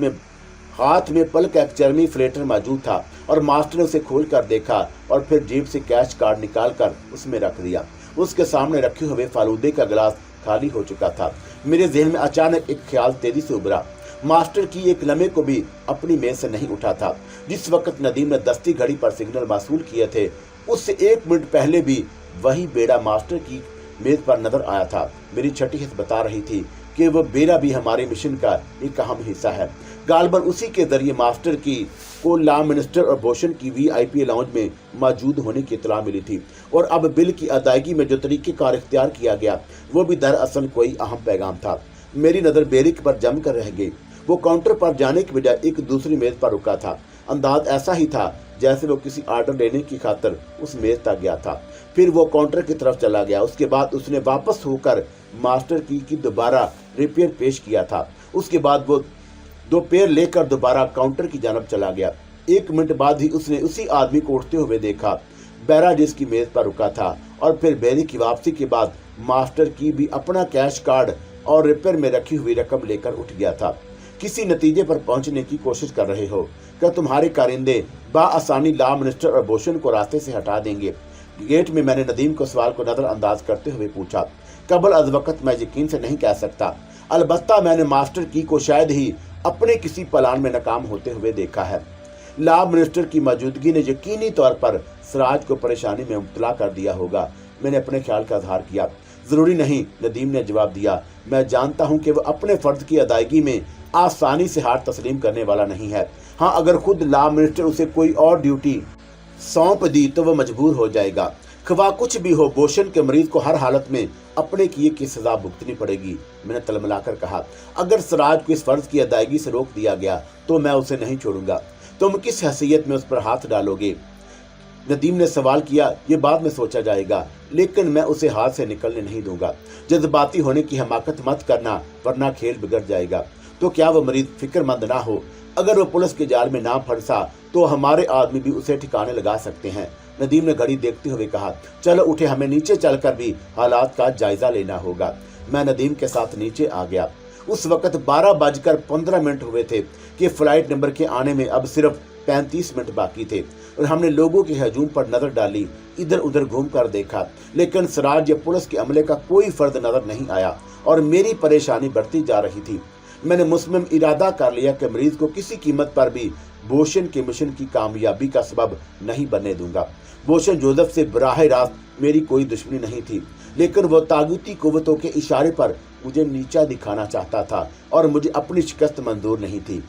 में पल का एक चर्मी मौजूद था और मास्टर ने उसे खोल कर देखा और फिर जेब से कैश कार्ड निकाल कर उसमें रख दिया। उसके सामने रखे हुए फालूदे का गिलास खाली हो चुका था। मेरे ज़हन में अचानक एक ख्याल तेजी से उभरा। मास्टर की एक लम्हे को भी अपनी मेज से नहीं उठा था। जिस वक्त नदीम ने दस्ती घड़ी पर सिग्नल मासूल किए थे, उससे 1 मिनट पहले भी वही बेड़ा मास्टर की मेज पर नजर आया था। मेरी छठी हिस्स बता रही थी कि वह बेड़ा भी हमारे मिशन का एक अहम हिस्सा है। गालबन उसी के जरिए मास्टर की को लॉ मिनिस्टर और भूषण की VIP लाउंज में मौजूद होने की इत्तला मिली थी और अब बिल की अदायगी में जो तरीक़ेकार इख्तियार किया गया वो भी दरअसल कोई अहम पैगाम था। मेरी नज़र बेरिक पर जम कर रह गई। वो काउंटर पर जाने की बजाय एक दूसरी मेज पर रुका था। अंदाज ऐसा ही था जैसे वो किसी ऑर्डर लेने की खातिर उस मेज तक गया था। फिर वो काउंटर की तरफ चला गया। उसके बाद उसने वापस होकर मास्टर की दोबारा रिपेयर पेश किया था। उसके बाद वो 2 पैर लेकर दोबारा काउंटर की जानब चला गया। 1 मिनट बाद ही उसने उसी आदमी को उठते हुए देखा, बैरा जिसकी मेज पर रुका था। और फिर बैरी की वापसी के बाद मास्टर की भी अपना कैश कार्ड और रिपेयर में रखी हुई रकम लेकर उठ गया था। किसी नतीजे पर पहुंचने की कोशिश कर रहे हो? क्या तुम्हारे कारिंदे बाआसानी लॉ मिनिस्टर और भूषण को रास्ते से हटा देंगे? गेट में मैंने नदीम को सवाल को नजरअंदाज करते हुए पूछा। कबल अज वक्त मैं यकीन से नहीं कह सकता। अलबत्ता मैंने मास्टर की को शायद ही अपने किसी प्लान में नाकाम होते हुए देखा है। लॉ मिनिस्टर की मौजूदगी ने यकीनी तौर पर सिराज को परेशानी में मुब्तला कर दिया होगा। मैंने अपने ख्याल का इजहार किया। जरूरी नहीं, नदीम ने जवाब दिया। मैं जानता हूं कि वह अपने फर्ज की अदायगी में आसानी से हार तस्लीम करने वाला नहीं है। हाँ, अगर खुद लॉ मिनिस्टर उसे कोई और ड्यूटी सौंप दी तो वह मजबूर हो जाएगा। खवा कुछ भी हो, भूषण के मरीज को हर हालत में अपने किए की सजा भुगतनी पड़ेगी। मैंने तलमलाकर कहा। अगर सिराज को इस फर्ज की अदायगी से रोक दिया गया तो मैं उसे नहीं छोड़ूंगा। तुम किस हैसियत में उस पर हाथ डालोगे? नदीम ने सवाल किया। ये बाद में सोचा जाएगा, लेकिन मैं उसे हाथ से निकलने नहीं दूंगा। जज्बाती होने की हमाकत मत करना, वरना खेल बिगड़ जाएगा। तो क्या वो मरीज फिक्रमंद ना हो? अगर वो पुलिस के जाल में ना फंसा तो हमारे आदमी भी उसे ठिकाने लगा सकते हैं। नदीम ने घड़ी देखते हुए कहा। चलो उठे, हमें नीचे चलकर भी हालात का जायजा लेना होगा। मैं नदीम के साथ नीचे आ गया। उस वक्त 12:15 हुए थे कि फ्लाइट नंबर के आने में अब सिर्फ 35 मिनट बाकी थे और हमने लोगों के हजूम पर नजर डाली। इधर उधर घूम कर देखा, लेकिन सिराज या पुलिस के अमले का कोई फर्द नजर नहीं आया और मेरी परेशानी बढ़ती जा रही थी। मैंने मुस्लिम इरादा कर लिया कि मरीज को किसी कीमत पर भी भूषण के मिशन की कामयाबी का सबब नहीं बनने दूंगा। भूषण जोसेफ से बराह रास्त मेरी कोई दुश्मनी नहीं थी, लेकिन वो तागूती कुव्वतों के इशारे पर मुझे नीचा दिखाना चाहता था और मुझे अपनी शिकस्त मंजूर नहीं थी।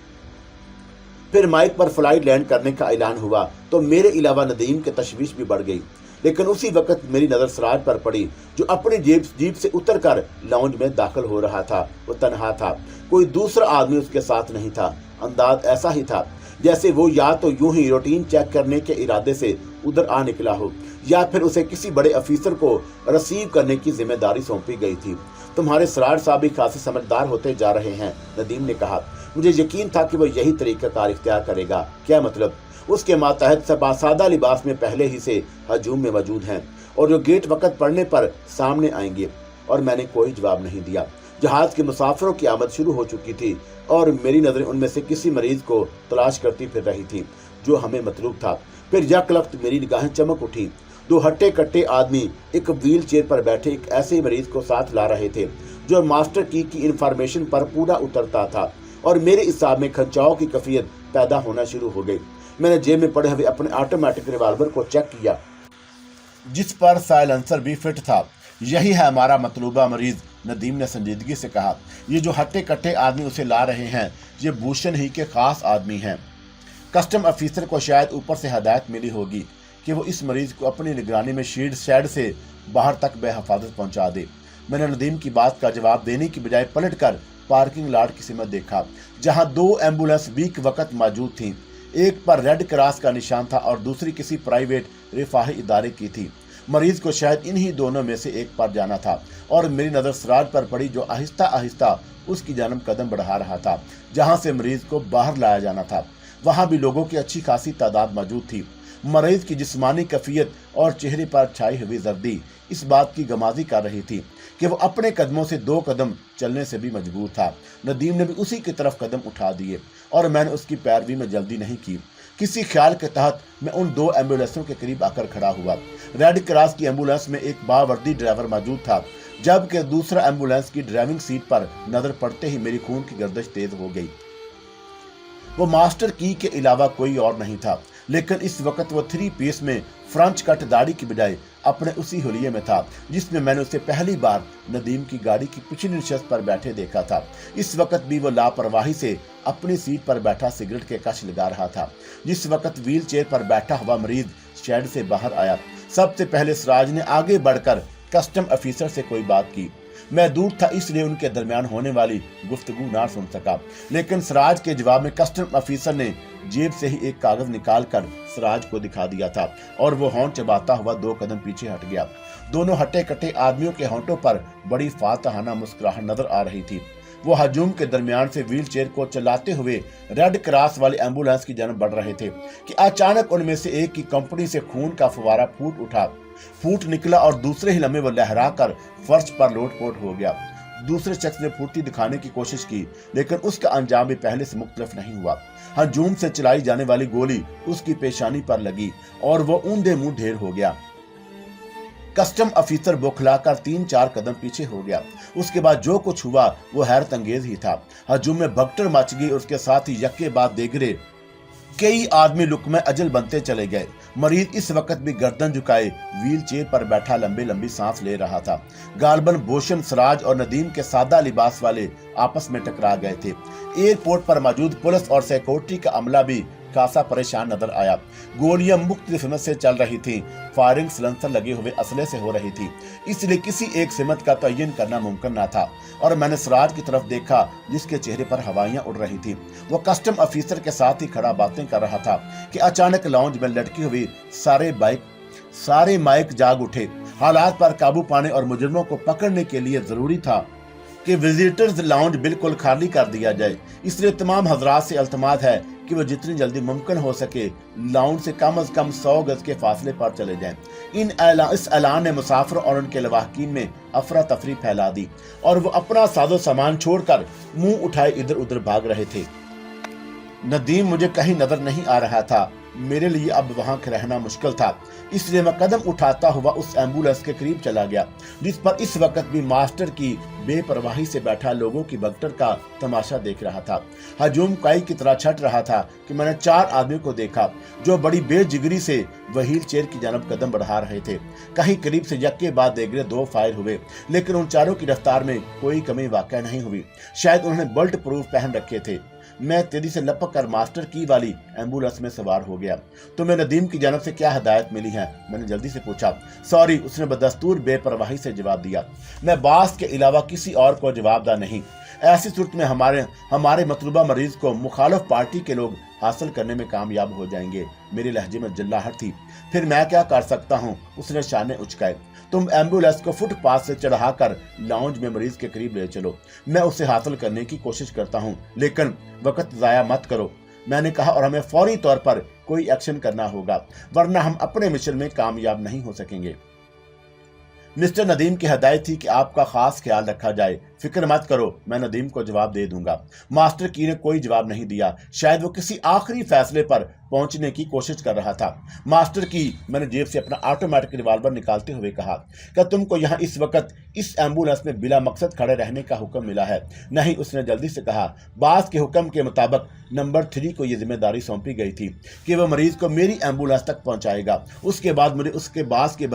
फिर माइक पर फ्लाइट लैंड करने का ऐलान हुआ तो मेरे अलावा नदीम की तशवीश भी बढ़ गई। लेकिन उसी वक्त मेरी नज़र सिराज पर पड़ी, जो अपनी जीप से उतरकर लाउंज में दाखिल हो रहा था। वो तनहा था, कोई दूसरा आदमी उसके साथ नहीं था। अंदाज ऐसा ही था जैसे वो या तो यूं ही रूटीन चेक करने के इरादे से उधर आ निकला हो या फिर उसे किसी बड़े अफीसर को रिसीव करने की जिम्मेदारी सौंपी गई थी। तुम्हारे सिराज साहब भी खासे समझदार होते जा रहे हैं, नदीम ने कहा। मुझे यकीन था कि वो यही तरीक़ाकार इख्तियार करेगा। क्या मतलब? उसके मातहत सादा लिबास में पहले ही से हजूम में मौजूद हैं और जो गेट वक़्त पड़ने पर सामने आएंगे। और मैंने कोई जवाब नहीं दिया। जहाज के मुसाफिरों की आमद शुरू हो चुकी थी और मेरी नज़रें उनमें से किसी मरीज को तलाश करती फिर रही थी जो हमें मतलूब था। फिर यकलख्त मेरी निगाहें चमक उठी। 2 हट्टे कट्टे आदमी एक व्हील चेयर पर बैठे एक ऐसे मरीज को साथ ला रहे थे जो मास्टर की इंफॉर्मेशन पर पूरा उतरता था और मेरे हिसाब में खंचाव की कैफियत पैदा होना शुरू हो गई। मैंने जेब में पड़े हुए अपने ऑटोमेटिक रिवाल्वर को चेक किया, जिस पर साइलेंसर भी फिट था। यही है हमारा मतलूबा मरीज, नदीम ने संजीदगी से कहा। ये जो हट्टे कट्टे आदमी उसे ला रहे हैं, ये भूषण ही के खास आदमी हैं। कस्टम अफीसर को शायद ऊपर से हदायत मिली होगी कि वो इस मरीज को अपनी निगरानी में शेड से बाहर तक बेहिफाजत पहुंचा दे। मैंने नदीम की बात का जवाब देने की बजाय पलटकर पार्किंग लॉट की सिमत देखा, जहां 2 एम्बुलेंस बीक वक्त मौजूद थीं। एक पर रेड क्रॉस का निशान था और दूसरी किसी प्राइवेट रिफाही इदारे की थी। मरीज को शायद इन्हीं दोनों में से एक पर जाना था और मेरी नजर सिराज पर पड़ी जो आहिस्ता आहिस्ता उसकी जानब कदम बढ़ा रहा था जहां से मरीज को बाहर लाया जाना था। वहां भी लोगों की अच्छी खासी तादाद मौजूद थी। मरीज की जिस्मानी कैफियत और चेहरे पर छाई हुई जर्दी इस बात की गमाजी कर रही थी कि वो अपने कदमों से 2 कदम चलने से भी मजबूर था। नदीम ने भी उसी की तरफ कदम उठा दिए और मैंने उसकी पैरवी में जल्दी नहीं की। किसी ख्याल के तहत मैं उन 2 एम्बुलेंसों के करीब आकर खड़ा हुआ। रेड क्रॉस की एम्बुलेंस में एक बावर्दी ड्राइवर मौजूद था, जबकि दूसरा एम्बुलेंस की ड्राइविंग सीट पर नजर पड़ते ही मेरी खून की गर्दिश तेज हो गई। वो मास्टर की के अलावा कोई और नहीं था, लेकिन इस वक्त वो 3 पीस में फ्रेंच कट दाढ़ी की बजाय अपने उसी हुलिये में था जिसमें मैंने उसे पहली बार नदीम की गाड़ी की पिछली नशिस्त पर बैठे देखा था। इस वक्त भी वो लापरवाही से अपनी सीट पर बैठा सिगरेट के कश लगा रहा था। जिस वक्त व्हील चेयर पर बैठा हुआ मरीज शेड से बाहर आया, सबसे पहले सिराज ने आगे बढ़कर कस्टम ऑफिसर से कोई बात की। मैं दूर था इसलिए उनके दरमियान होने वाली गुफ्तगू ना सुन सका, लेकिन सिराज के जवाब में कस्टम ऑफिसर ने जेब से ही एक कागज निकालकर सिराज को दिखा दिया था और वो होंठ चबाता हुआ 2 कदम पीछे हट गया। दोनों हटे कटे आदमियों के होंठों पर बड़ी फातहाना मुस्कुराहट नजर आ रही थी। वो हजूम के दरमियान से व्हील चेयर को चलाते हुए रेड क्रॉस वाली एम्बुलेंस की जानब बढ़ रहे थे कि अचानक उनमें से एक की कंपनी से खून का फुवारा फूट निकला और दूसरे ही लम्हे वो लहरा कर फर्श पर लोटपोट हो गया। दूसरे शख्स ने फुर्ती दिखाने की कोशिश की, लेकिन उसका अंजाम भी पहले से मुख्तलिफ नहीं हुआ। हजूम से चलाई जाने वाली गोली उसकी पेशानी पर लगी और वो ऊंधे मुंह ढेर हो गया। कस्टम ऑफिसर बौखलाकर 3-4 कदम पीछे हो गया। उसके बाद जो कुछ हुआ वो हैरत अंगेज ही था। हजूम में भगदड़ मच गई और उसके साथ ही यक्के बाद देगरे कई आदमी लुकमे अजल बनते चले गए। मरीज इस वक्त भी गर्दन झुकाए व्हील चेयर पर बैठा लंबी सांस ले रहा था। गालबन बोशन, सिराज और नदीम के सादा लिबास वाले आपस में टकरा गए थे। एयरपोर्ट पर मौजूद पुलिस और सिक्योरिटी का अमला भी खासा परेशान नजर आया। गोलियां मुख्तलिफ सिमत से चल रही थी। फायरिंग सिलेंसर लगे हुए असले से हो रही थी, इसलिए किसी एक सिमत का तयन करना मुमकिन न था। और मैंने सिराज की तरफ देखा जिसके चेहरे पर हवाइयां उड़ रही थी। वो कस्टम ऑफिसर के साथ ही खड़ा बातें कर रहा था कि अचानक लाउंज में लटकी हुई सारे माइक जाग उठे। हालात पर काबू पाने और मुजरिमों को पकड़ने के लिए जरूरी था कि विजिटर्स लाउंज बिल्कुल खाली कर दिया जाए। इसलिए तमाम हजरात से अल्तमास है कि वो जितनी जल्दी मुमकिन हो सके लाउंज से कम 100 गज के फासले पर चले जाएं। इस ऐलान ने मुसाफिर और उनके लवाहकीन में अफरा तफरी फैला दी और वो अपना साजो सामान छोड़कर मुंह उठाए इधर उधर भाग रहे थे। नदीम मुझे कहीं नजर नहीं आ रहा था। मेरे लिए अब वहां रहना मुश्किल था, इसलिए मैं कदम उठाता हुआ उस एम्बुलेंस के करीब चला गया जिस पर इस वक्त भी मास्टर की बेपरवाही से बैठा लोगों की भगदड़ का तमाशा देख रहा था। हजूम काई की तरह छट रहा था कि मैंने 4 आदमियों को देखा जो बड़ी बेजिगरी से व्हील चेयर की जानब कदम बढ़ा रहे थे। कहीं करीब से यक्के बाद देगरे 2 फायर हुए, लेकिन उन चारों की रफ्तार में कोई कमी वाक़ई नहीं हुई। शायद उन्होंने बुलेट प्रूफ पहन रखे थे। मैं तेजी से लपक कर मास्टर की वाली एम्बुलेंस में सवार हो गया। तुम्हें नदीम की जानब से क्या हिदायत मिली है? मैंने जल्दी से पूछा। सॉरी, उसने बदस्तूर बेपरवाही से जवाब दिया। मैं बास के अलावा किसी और को जवाबदा नहीं। ऐसी सूरत में हमारे मतलूबा मरीज को मुखालिफ पार्टी के लोग हासिल करने में कामयाब हो जाएंगे। मेरे लहजे में जल्लाहट थी। फिर मैं क्या कर सकता हूँ? उसने शाने उचकाए। तुम एम्बुलेंस को फुटपाथ से चढ़ाकर लाउंज में मरीज के करीब ले चलो। मैं उसे हासिल करने की कोशिश करता हूँ, लेकिन वक्त जाया मत करो, मैंने कहा। और हमें फौरी तौर पर कोई एक्शन करना होगा, वरना हम अपने मिशन में कामयाब नहीं हो सकेंगे। मिस्टर नदीम की हदायत थी कि आपका खास ख्याल रखा जाए। फिक्र मत करो, मैं नदीम को जवाब दे दूंगा। मास्टर की ने कोई जवाब नहीं दिया। शायद वो किसी आखिरी फैसले पर पहुंचने की कोशिश कर रहा था। मास्टर की, मैंने जेब से अपना ऑटोमेटिक रिवॉल्वर निकालते हुए कहा, क्या तुमको यहाँ इस वक्त इस एम्बुलेंस में बिला मकसद खड़े रहने का हुक्म मिला है? नहीं, उसने जल्दी से कहा। बास के हुक्म के मुताबिक नंबर 3 को यह जिम्मेदारी सौंपी गई थी कि वह मरीज को मेरी एम्बुलेंस तक पहुंचाएगा। उसके बाद मुझे उसके बास के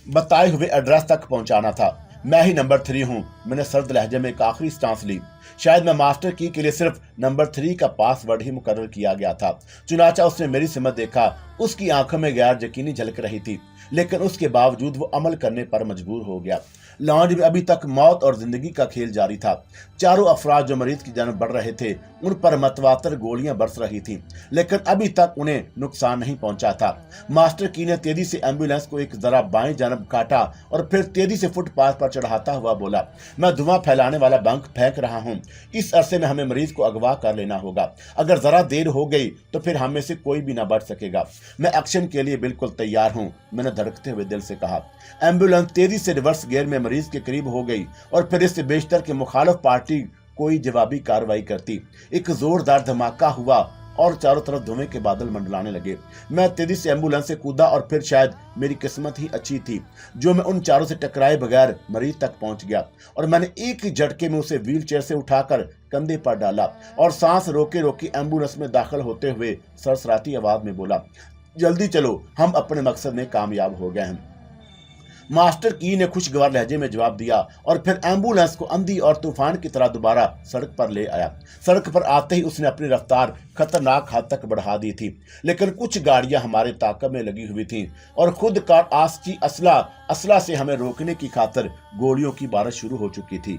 बताए हुए एड्रेस तक पहुंचाना था। मैं ही नंबर 3 हूं। मैंने सर्द लहजे में एक आखिरी सांस ली। शायद मैं मास्टर की के लिए सिर्फ नंबर 3 का पासवर्ड ही मुकर्रर किया गया था। चुनाचा उसने मेरी समझ देखा। उसकी आंखों में गैर यकीनी झलक रही थी, लेकिन उसके बावजूद वो अमल करने पर मजबूर हो गया। लॉन्ज में अभी तक मौत और जिंदगी का खेल जारी था। चारों अफराद जो मरीज की जान बढ़ रहे थे, उन पर मतवातर गोलियां बरस रही थीं, लेकिन अभी तक उन्हें नुकसान नहीं पहुंचा था। मास्टर की ने तेजी से एम्बुलेंस को एक जरा बाएं जानब काटा और फिर तेजी से फुटपाथ पर चढ़ाता हुआ बोला, मैं धुआं फैलाने वाला बंक फेंक रहा हूं। इस अरसे में हमें मरीज को अगवा कर लेना होगा। अगर जरा देर हो गई तो फिर हम में से कोई भी ना बच सकेगा। मैं एक्शन के लिए बिल्कुल तैयार हूं, मैंने धड़कते हुए दिल से कहा। एम्बुलेंस तेजी से रिवर्स गियर में मरीज के करीब हो गई और फिर इससे बेशतर के मुखालिफ पार्टी कोई जवाबी कार्रवाई करती। एक जोरदार धमाका हुआ और चारों तरफ धुएं के बादल मंडलाने लगे। मैं तेजी से एम्बुलेंस से कूदा और फिर शायद मेरी किस्मत ही अच्छी थी जो मैं उन चारों से टकराए बगैर मरीज तक पहुंच गया और मैंने एक ही झटके में उसे व्हील चेयर से उठाकर कंधे पर डाला और सांस रोके रोके एम्बुलेंस में दाखिल होते हुए सरसराती आवाज में बोला, जल्दी चलो, हम अपने मकसद में कामयाब हो गए हैं। मास्टर की ने खुशगवार लहजे में जवाब दिया और फिर एम्बुलेंस को आंधी और तूफान की तरह दोबारा सड़क पर ले आया। सड़क पर आते ही उसने अपनी रफ्तार खतरनाक हद तक बढ़ा दी थी, लेकिन कुछ गाड़ियां हमारे ताकब में लगी हुई थीं और खुद कार आस्की असला से हमें रोकने की खातिर गोलियों की बारिश शुरू हो चुकी थी।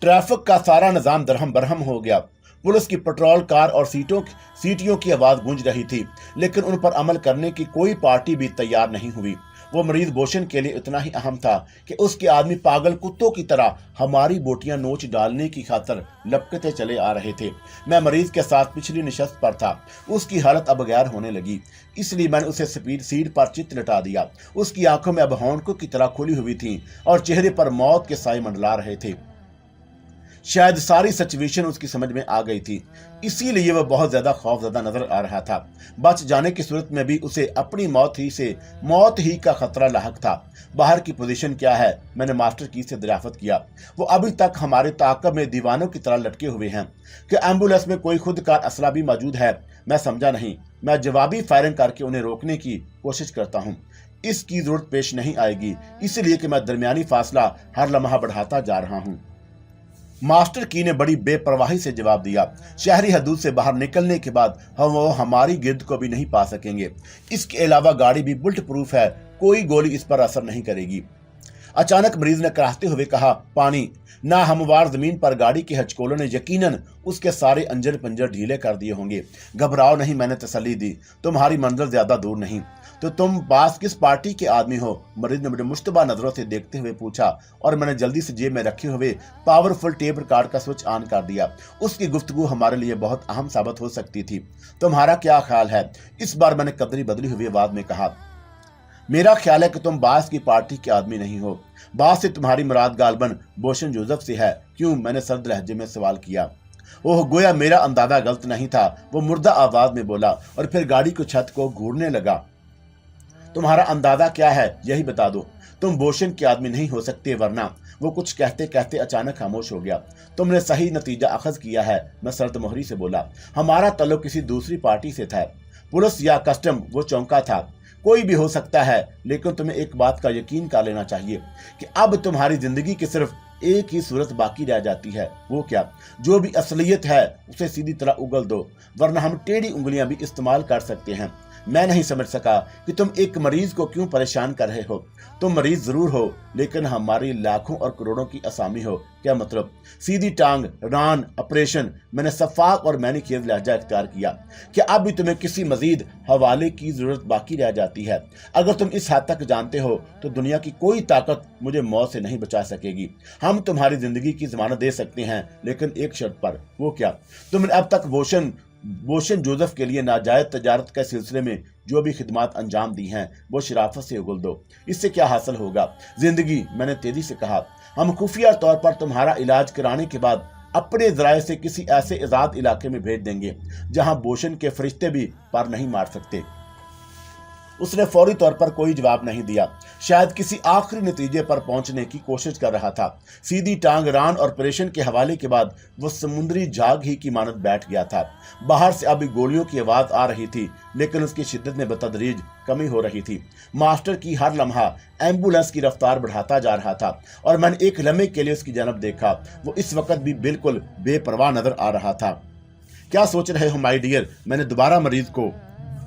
ट्रैफिक का सारा निजाम दरहम बरहम हो गया। पुलिस की पेट्रोल कार और सीटियों की आवाज गूंज रही थी, लेकिन उन पर अमल करने की कोई पार्टी भी तैयार नहीं हुई। वो मरीज बोशन के लिए इतना ही अहम था कि उसके आदमी पागल कुत्तों की तरह हमारी बोटियां नोच डालने की खातिर लपकते चले आ रहे थे। मैं मरीज के साथ पिछली नशस्त पर था। उसकी हालत अब गैर होने लगी, इसलिए मैंने उसे स्पीड सीट पर चित लटा दिया। उसकी आंखों में अब हॉन्कों की तरह खुली हुई थी और चेहरे पर मौत के साए मंडला रहे थे। शायद सारी सिचुएशन उसकी समझ में आ गई थी, इसीलिए वह बहुत ज्यादा खौफजदा नजर आ रहा था। बच जाने की सूरत में भी उसे अपनी मौत ही का खतरा लाहक था। बाहर की पोजीशन क्या है, मैंने मास्टर की से दरियाफ्त किया। वो अभी तक हमारे ताकब में दीवानों की तरह लटके हुए हैं। कि एम्बुलेंस में कोई खुदकार असला भी मौजूद है, मैं समझा नहीं। मैं जवाबी फायरिंग करके उन्हें रोकने की कोशिश करता हूँ। इसकी जरूरत पेश नहीं आएगी, इसलिए कि मैं दरमियानी फासला हर लम्हा बढ़ाता जा रहा हूँ। मास्टर की ने बड़ी बेपरवाही से जवाब दिया, शहरी हदूद से बाहर निकलने के बाद वो हमारी गिरद को भी नहीं पा सकेंगे। इसके अलावा गाड़ी भी बुलेट प्रूफ है, कोई गोली इस पर असर नहीं करेगी। अचानक मरीज ने कराहते हुए कहा, पानी। ना हमवार जमीन पर गाड़ी के हचकोलों ने यकीनन उसके सारे अंजर पंजर ढीले कर दिए होंगे। घबराओ नहीं, मैंने तसल्ली दी, तुम्हारी मंजिल ज्यादा दूर नहीं। तो तुम बास किस पार्टी के आदमी हो? मरीज ने मुझे मुश्तबा नजरों से देखते हुए पूछा और मैंने जल्दी से जेब में रखे हुए पावरफुल टेप रिकॉर्ड का स्विच ऑन कर दिया। उसकी गुफ्तगू हमारे लिए बहुत अहम साबित हो सकती थी। तुम्हारा क्या ख्याल है? इस बार मैंने कदरी बदली हुई आवाज में कहा। मेरा ख्याल है कि तुम बास की पार्टी के आदमी नहीं हो। बास से तुम्हारी मुराद गालबन बोशन जोसेफ से है। क्यों? मैंने सर्द लहजे में सवाल किया। ओह, गोया मेरा अंदाजा गलत नहीं था, वो मुर्दा आवाज में बोला और फिर गाड़ी को छत को घूरने लगा। तुम्हारा अंदाजा क्या है, यही बता दो। तुम बोशन के आदमी नहीं हो सकते, वरना। वो कुछ कहते कहते अचानक खामोश हो गया। तुमने सही नतीजा अखज किया है, मैं सर्द मोहरी से बोला। हमारा ताल्लुक किसी दूसरी पार्टी से था, पुलिस या कस्टम, वो चौंका था। कोई भी हो सकता है, लेकिन तुम्हें एक बात का यकीन कर लेना चाहिए कि अब तुम्हारी जिंदगी की सिर्फ एक ही सूरत बाकी रह जाती है। वो क्या? जो भी असलियत है उसे सीधी तरह उगल दो, वरना हम टेढ़ी उंगलियां भी इस्तेमाल कर सकते हैं। मैं नहीं समझ सका कि तुम एक मरीज को क्यों परेशान कर रहे हो। तुम मरीज जरूर हो, लेकिन हमारी लाखों और करोड़ों की असामी हो। क्या मतलब? सीधी टांग, रान, ऑपरेशन। मैंने सफाक और मैनिकेयर लहजा इख्तियार किया। कि अब भी तुम्हें किसी मजीद हवाले की जरूरत बाकी रह जाती है? अगर तुम इस हद तक जानते हो तो दुनिया की कोई ताकत मुझे मौत से नहीं बचा सकेगी। हम तुम्हारी जिंदगी की जमानत दे सकते हैं, लेकिन एक शर्त पर। वो क्या? तुमने अब तक बोशन जोसेफ के लिए नाजायज तजारत के सिलसिले में जो भी खिदमात अंजाम दी हैं, वो शराफत से उगल दो। इससे क्या हासिल होगा? जिंदगी, मैंने तेजी से कहा। हम खुफिया तौर पर तुम्हारा इलाज कराने के बाद अपने जराये से किसी ऐसे आजाद इलाके में भेज देंगे जहां बोशन के फरिश्ते भी पर नहीं मार सकते। اس نے فوری طور پر کوئی جواب نہیں دیا، شاید کسی آخری نتیجے پر پہنچنے کی کوشش کر رہا تھا۔ سیدھی ٹانگ ران اور آپریشن کے حوالے کے بعد وہ سمندری جھاگ ہی کی مانند بیٹھ گیا تھا۔ باہر سے ابھی گولیوں کی آواز آ رہی تھی، لیکن اس کی شدت میں بتدریج کمی ہو رہی تھی۔ ماسٹر کی ہر لمحہ ایمبولینس کی رفتار بڑھاتا جا رہا تھا اور میں نے ایک لمحے کے لیے اس کی جانب دیکھا۔ وہ اس وقت بھی بالکل بے پرواہ نظر آ رہا تھا۔ کیا سوچ رہے ہو مائی ڈیئر؟ میں نے دوبارہ مریض کو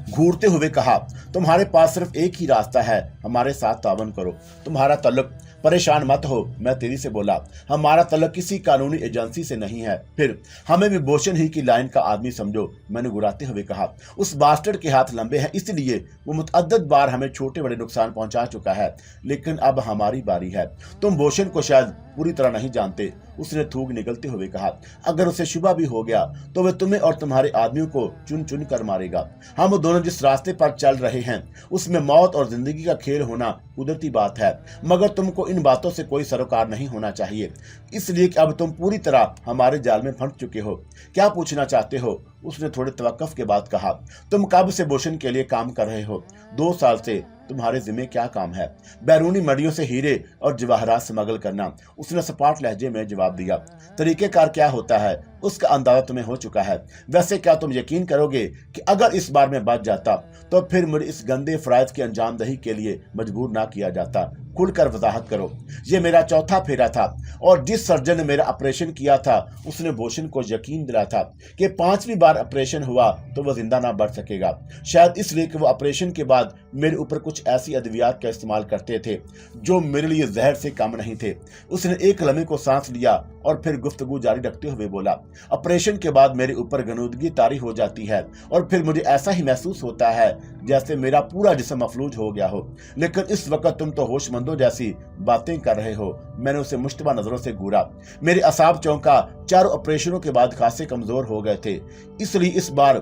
گھورتے ہوئے کہا۔ تمہارے پاس صرف ایک ہی راستہ ہے، ہمارے ساتھ تعاون کرو۔ تمہارا تعلق، پریشان مت ہو، میں تیری سے بولا، ہمارا تعلق کسی قانونی ایجنسی سے نہیں ہے، پھر ہمیں بھی بوشن ہی کی لائن کا آدمی سمجھو، میں نے گراتے ہوئے کہا۔ اس باسٹرڈ کے ہاتھ لمبے ہیں، اس لیے وہ متعدد بار ہمیں چھوٹے بڑے نقصان پہنچا چکا ہے، لیکن اب ہماری باری ہے۔ تم بوشن کو شاید پوری طرح نہیں جانتے، اس نے تھوک نکلتے ہوئے کہا۔ اگر اسے شبہ بھی ہو گیا تو وہ تمہیں اور تمہارے آدمیوں کو چن چن کر مارے گا۔ ہم دونوں جس راستے پر چل رہے ہیں اس میں موت اور زندگی کا کھیل ہونا قدرتی بات ہے، مگر تم کو ان باتوں سے کوئی سروکار نہیں ہونا چاہیے، اس لیے کہ اب تم پوری طرح ہمارے جال میں پھنس چکے ہو۔ کیا پوچھنا چاہتے ہو؟ اس نے تھوڑے توقف کے بعد کہا۔ تم کب سے بوشن کے لیے کام کر رہے ہو؟ 2 سال سے۔ تمہارے ذمہ کیا کام ہے؟ بیرونی منڈیوں سے ہیرے اور جواہرات سمگل کرنا، اس نے سپاٹ لہجے میں جواب دیا۔ طریقہ کار کیا ہوتا ہے اس کا اندازہ تمہیں ہو چکا ہے۔ ویسے کیا تم یقین کرو گے کہ اگر اس بار میں بچ جاتا تو پھر مجھے اس گندے فرائض کی انجام دہی کے لیے مجبور نہ کیا جاتا؟ کھل کر وضاحت کرو۔ یہ میرا چوتھا پھیرا تھا اور جس سرجن نے میرا آپریشن کیا تھا اس نے بوشن کو یقین دلایا تھا کہ 5ویں بار آپریشن ہوا تو وہ زندہ نہ بچ سکے گا، شاید اس لیے کہ وہ آپریشن کے بعد میرے اوپر کچھ ایسی ادویات کا استعمال کرتے تھے جو میرے لیے زہر سے کم نہیں تھے۔ اس نے ایک لمحے کو سانس لیا اور پھر گفتگو جاری رکھتے ہوئے بولا۔ آپریشن کے بعد میرے اوپر غنودگی طاری ہو جاتی ہے اور پھر مجھے ایسا ہی محسوس ہوتا ہے جیسے میرا پورا جسم مفلوج ہو گیا ہو، لیکن اس وقت تم تو ہوش مندوں جیسی باتیں کر رہے ہو۔ میں نے اسے مشتبہ نظروں سے گھورا۔ میرے اعصاب چونکا، 4 آپریشنوں کے بعد خاصے کمزور ہو گئے تھے، اس لیے اس بار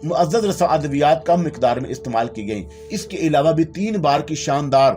معزز رساں ادویات کم مقدار میں استعمال کی گئیں۔ اس کے علاوہ بھی 3 بار کی شاندار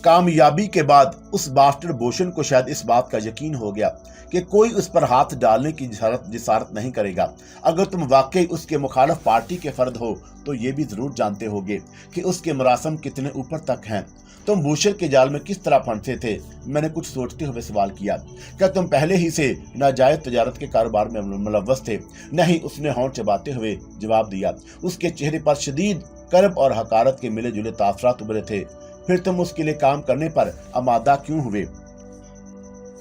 کامیابی کے بعد اس باسٹرڈ بوشن کو شاید اس بات کا یقین ہو گیا کہ کوئی اس پر ہاتھ ڈالنے کی جسارت نہیں کرے گا۔ اگر تم واقعی اس کے مخالف پارٹی کے فرد ہو تو یہ بھی ضرور جانتے ہوگے کہ اس کے مراسم کتنے اوپر تک ہیں۔ تم بوشن کے جال میں کس طرح پھنسے تھے؟ میں نے کچھ سوچتے ہوئے سوال کیا۔ کیا تم پہلے ہی سے ناجائز تجارت کے کاروبار میں ملوث تھے؟ نہیں، اس نے ہونٹ چباتے ہوئے جواب دیا۔ اس کے چہرے پر شدید کرب اور حقارت کے ملے جلے تاثرات ابھرے تھے۔ پھر تم اس کے لیے کام کرنے پر آمادہ کیوں ہوئے؟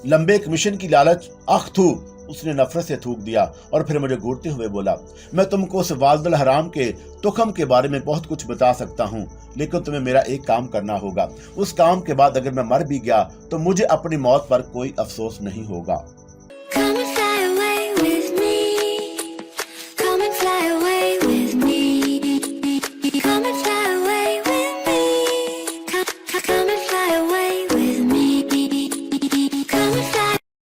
لمبے کمیشن کی لالچ، اخ تھو، اس نے نفرت سے تھوک دیا اور پھر مجھے گھورتے ہوئے بولا۔ میں تم کو اس والد الحرام کے تخم کے بارے میں بہت کچھ بتا سکتا ہوں، لیکن تمہیں میرا ایک کام کرنا ہوگا۔ اس کام کے بعد اگر میں مر بھی گیا تو مجھے اپنی موت پر کوئی افسوس نہیں ہوگا۔